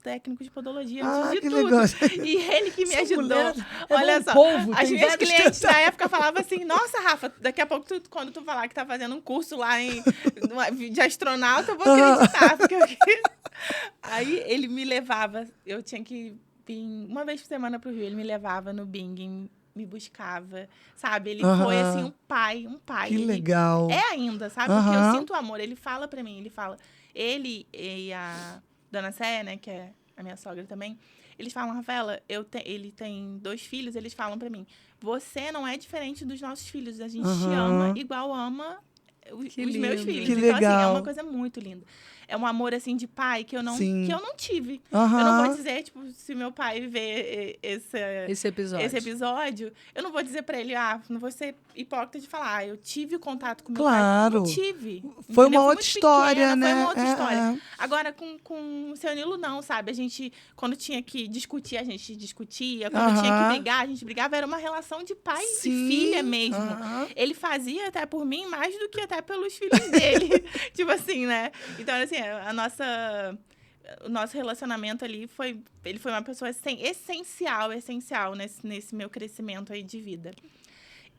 técnico de podologia antes de tudo. Legal. E ele que me ajudou. Mulher, olha só, povo, as minhas clientes na época falavam assim, nossa, Rafa, daqui a pouco, quando tu falar que tá fazendo um curso lá de astronauta, eu vou acreditar. Porque Aí ele me levava, eu tinha que vir uma vez por semana pro Rio, ele me levava no Bing, me buscava, sabe? Ele foi, assim, um pai. Que legal. É ainda, sabe? Porque eu sinto amor. Ele fala pra mim, ele e a Dona Céia, né, que é a minha sogra também, eles falam, Rafaela, ele tem 2 filhos, eles falam pra mim, você não é diferente dos nossos filhos, a gente te ama igual ama os meus filhos. Que então, legal. assim, é uma coisa muito linda. É um amor, assim, de pai que eu não tive. Eu Uhum. não vou dizer, tipo, se meu pai ver esse episódio, eu não vou dizer pra ele, não vou ser hipócrita de falar, eu tive contato com meu Claro. pai. Não tive. Foi Entendeu? uma outra história, pequena, né? Foi uma outra história. Agora, com o seu Nilo, não, sabe? A gente, quando tinha que discutir, a gente discutia. Quando tinha que brigar, a gente brigava. Era uma relação de pai e filha mesmo. Ele fazia até por mim mais do que até pelos filhos dele. Tipo assim, né? Então, assim, o nosso relacionamento ali ele foi uma pessoa essencial nesse meu crescimento aí de vida.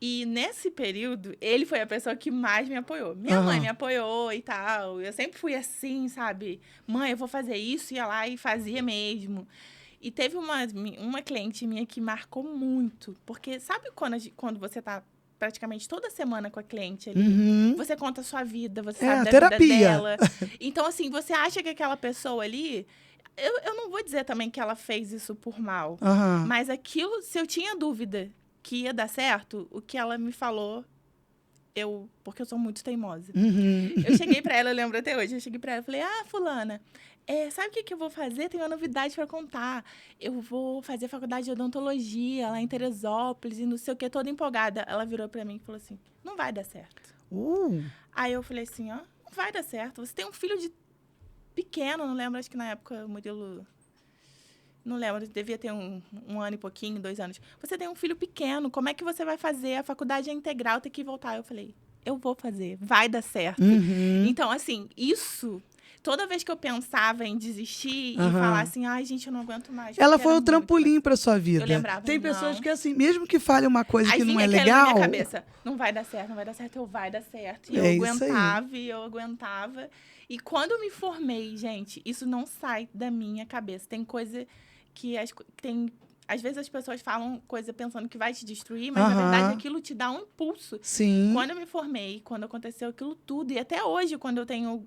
E nesse período, ele foi a pessoa que mais me apoiou. Minha mãe me apoiou e tal. Eu sempre fui assim, sabe? Mãe, eu vou fazer isso, ia lá e fazia mesmo. E teve uma cliente minha que marcou muito. Porque sabe quando você tá praticamente toda semana com a cliente ali, você conta a sua vida, você sabe da terapia. vida dela. Então, assim, você acha que aquela pessoa ali... Eu não vou dizer também que ela fez isso por mal. Mas aquilo, se eu tinha dúvida que ia dar certo, o que ela me falou, porque eu sou muito teimosa. Eu cheguei pra ela, eu lembro até hoje, eu cheguei pra ela e falei, fulana, sabe o que eu vou fazer? Tenho uma novidade pra contar. Eu vou fazer faculdade de odontologia lá em Teresópolis e não sei o que, toda empolgada. Ela virou pra mim e falou assim, não vai dar certo. Aí eu falei assim, não vai dar certo. Você tem um filho pequeno, não lembro, acho que na época o Murilo... Não lembro, devia ter um ano e pouquinho, 2 anos. Você tem um filho pequeno, como é que você vai fazer? A faculdade é integral, tem que voltar. Eu falei, eu vou fazer, vai dar certo. Então, assim, isso... Toda vez que eu pensava em desistir e falar assim, gente, eu não aguento mais. Ela foi o trampolim pra sua vida. Eu lembrava, tem pessoas que, assim, mesmo que falem uma coisa que não é legal... na minha cabeça, não vai dar certo, vai dar certo. E eu aguentava. E quando eu me formei, gente, isso não sai da minha cabeça. Tem coisa que às vezes as pessoas falam coisa pensando que vai te destruir, mas na verdade aquilo te dá um impulso. Sim. Quando eu me formei, quando aconteceu aquilo tudo, e até hoje, quando eu tenho...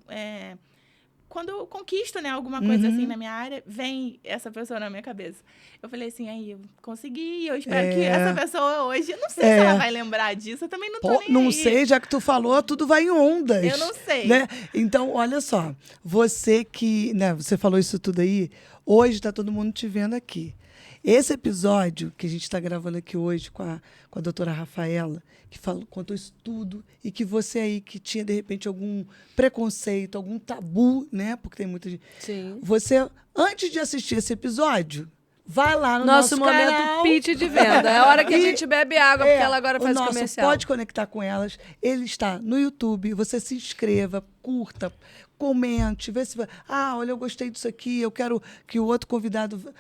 Quando eu conquisto, né, alguma coisa assim na minha área, vem essa pessoa na minha cabeça. Eu falei assim, aí, eu consegui, eu espero que essa pessoa hoje... Eu não sei se ela vai lembrar disso, eu também não tô nem Não aí. sei, já que tu falou, tudo vai em ondas. Eu não sei. Né? Então, olha só, você que... Né, você falou isso tudo aí, hoje tá todo mundo te vendo aqui. Esse episódio que a gente está gravando aqui hoje com a doutora Rafaela, que contou isso tudo, e que você aí que tinha, de repente, algum preconceito, algum tabu, né? Porque tem muita gente. Sim. Você, antes de assistir esse episódio, vai lá no Nosso nosso momento canal. pitch de venda. É a hora que a gente bebe água, porque ela agora faz o nosso comercial. Pode conectar com elas. Ele está no YouTube. Você se inscreva, curta, comente, vê se... olha, eu gostei disso aqui, eu quero que o outro convidado,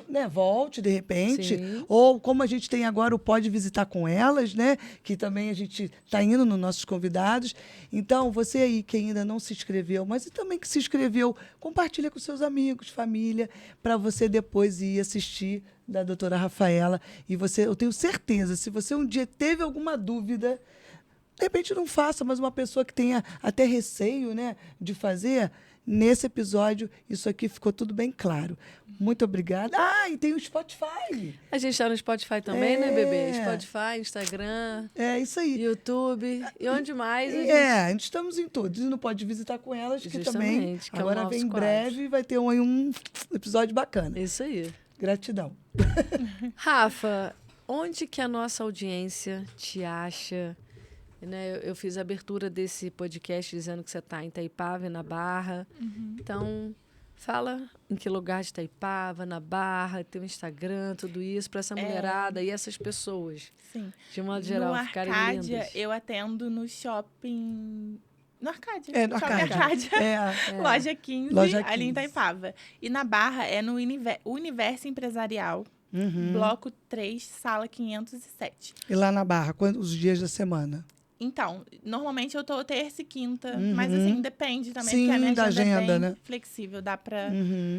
né, volte, de repente. Sim. Ou, como a gente tem agora o Pode Visitar com Elas, né, que também a gente está indo nos nossos convidados. Então, você aí que ainda não se inscreveu, mas também que se inscreveu, compartilha com seus amigos, família, para você depois ir assistir da doutora Rafaela. E eu tenho certeza, se você um dia teve alguma dúvida, de repente não faça, mas uma pessoa que tenha até receio, né, de fazer, nesse episódio, isso aqui ficou tudo bem claro. Muito obrigada. E tem o Spotify. A gente está no Spotify também, né, bebê? Spotify, Instagram, É isso aí. YouTube. E onde mais? A gente estamos em todos. E não pode visitar com elas, que também que é o agora nosso vem em quadro. breve, vai ter um episódio bacana. Isso aí. Gratidão. Rafa, onde que a nossa audiência te acha? Né, eu fiz a abertura desse podcast dizendo que você está em Itaipava, na Barra. Então, fala em que lugar de Itaipava, na Barra, teu Instagram, tudo isso, para essa mulherada e essas pessoas. Sim. De modo geral, no ficarem Arcádia, lindas. eu atendo no shopping... No Arcádia. No Arcádia. Loja 15, Loja ali 15. em Itaipava. E na Barra é no Universo Empresarial, bloco 3, sala 507. E lá na Barra, os dias da semana? Então, normalmente eu tô terça e quinta, mas assim, depende também, Sim, porque a minha da agenda é agenda, bem né? flexível. Dá pra,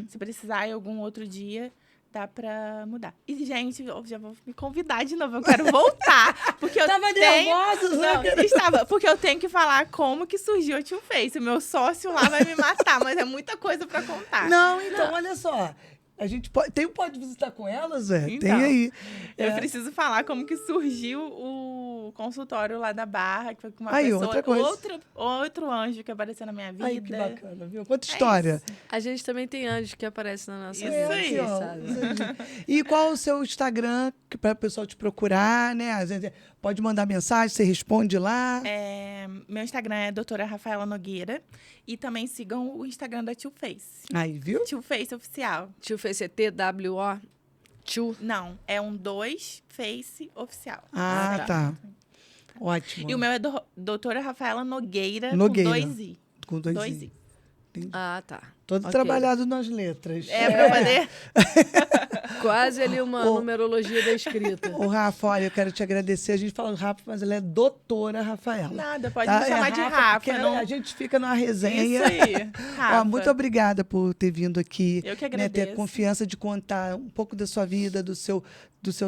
se precisar em algum outro dia, dá pra mudar. E, gente, eu já vou me convidar de novo, eu quero voltar. Porque eu Tava tenho... nervosa, Não, estava, porque eu tenho que falar como que surgiu o Tio Face. O meu sócio lá vai me matar, mas é muita coisa pra contar. Não, então, olha só. A gente pode visitar com elas, Zé? Então, Tem aí. Eu preciso falar como que surgiu o consultório lá da Barra, que foi com uma Aí, pessoa, outra coisa. outro anjo que apareceu na minha vida. Ai, que bacana, viu? Quanta história. A gente também tem anjos que aparecem na nossa Isso vida, aí. sabe? E qual o seu Instagram para o pessoal te procurar, né? Às vezes pode mandar mensagem, você responde lá. Meu Instagram é doutora Rafaela Nogueira. E também sigam o Instagram da Tio Face. Aí, viu? Tio Face Oficial. Tio Face é TWO? Tio? Não, é um 2 Face Oficial. Tá. Ótimo. E o meu é doutora Rafaela Nogueira, Nogueira. com 2 I. Com 2 2 I. I. Tá. Todo Ok. trabalhado nas letras. Pra poder... Quase ali uma numerologia da escrita. Ô, Rafa, olha, eu quero te agradecer. A gente fala Rafa, mas ela é doutora Rafaela. Nada, pode Tá? me chamar de Rafa. Porque Não... a gente fica numa resenha. Isso aí, Rafa. Ó, muito obrigada por ter vindo aqui. Eu que Né, ter agradeço. confiança de contar um pouco da sua vida, do seu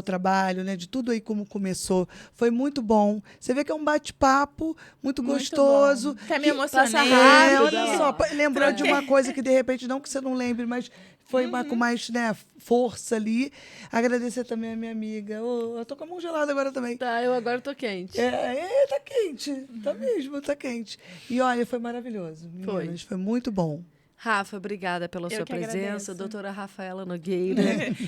trabalho, né? De tudo aí como começou. Foi muito bom. Você vê que é um bate-papo muito gostoso. Até me que emocionei. passa rápido, olha só, lembrou de uma coisa que de repente não que você não lembre, mas foi com mais, né, força ali. Agradecer também a minha amiga. Eu tô com a mão gelada agora também. Tá, eu agora tô quente. Tá quente. Tá mesmo, tá quente. E olha, foi maravilhoso. Meninas, foi muito bom. Rafa, obrigada pela Eu sua que presença. agradeço. Doutora Rafaela Nogueira.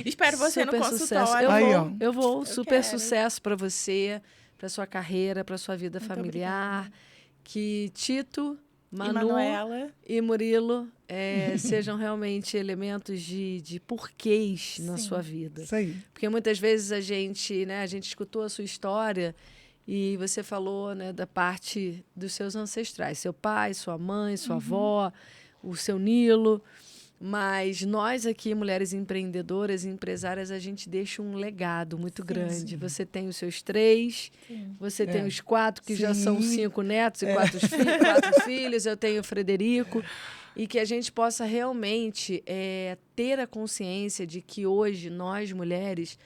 Espero você no Super consultório. sucesso. Aí, ó. Eu vou. Super quero. sucesso para você, para sua carreira, para sua vida Muito familiar. Que Tito, Manu Manuela. e Murilo sejam realmente elementos de porquês na Sim. sua vida. Isso aí. Porque muitas vezes a gente escutou a sua história e você falou, né, da parte dos seus ancestrais, seu pai, sua mãe, sua avó, o seu Nilo. Mas nós aqui, mulheres empreendedoras e empresárias, a gente deixa um legado muito grande. Você tem os seus 3, você tem os 4, que já são 5 netos e 4 filhos, eu tenho o Frederico. E que a gente possa realmente ter a consciência de que hoje, nós, mulheres,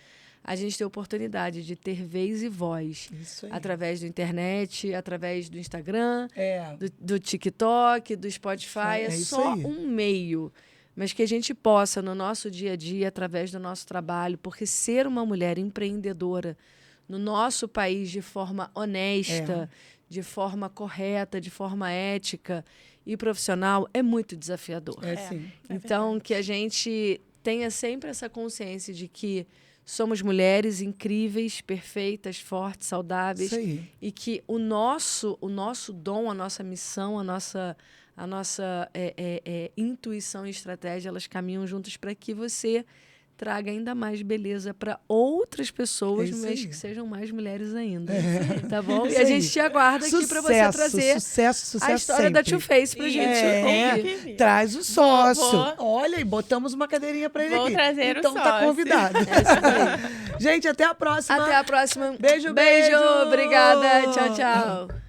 a gente tem a oportunidade de ter vez e voz. Isso aí. Através da internet, através do Instagram, É. do TikTok, do Spotify. É isso só aí. um meio. Mas que a gente possa, no nosso dia a dia, através do nosso trabalho, porque ser uma mulher empreendedora no nosso país de forma honesta, de forma correta, de forma ética e profissional, é muito desafiador. Sim. Então, que a gente tenha sempre essa consciência de que somos mulheres incríveis, perfeitas, fortes, saudáveis. Isso aí. E que o nosso dom, a nossa missão, a nossa intuição e estratégia, elas caminham juntas para que você traga ainda mais beleza para outras pessoas, mas que sejam mais mulheres ainda. Tá bom? E a gente te aguarda aqui para você trazer a história sempre. da Too Face pra gente. Traz o sócio. Olha, e botamos uma cadeirinha para ele aqui. Vou trazer então o tá sócio. convidado. Gente, até a próxima. Até a próxima. Beijo. Obrigada. Tchau, tchau.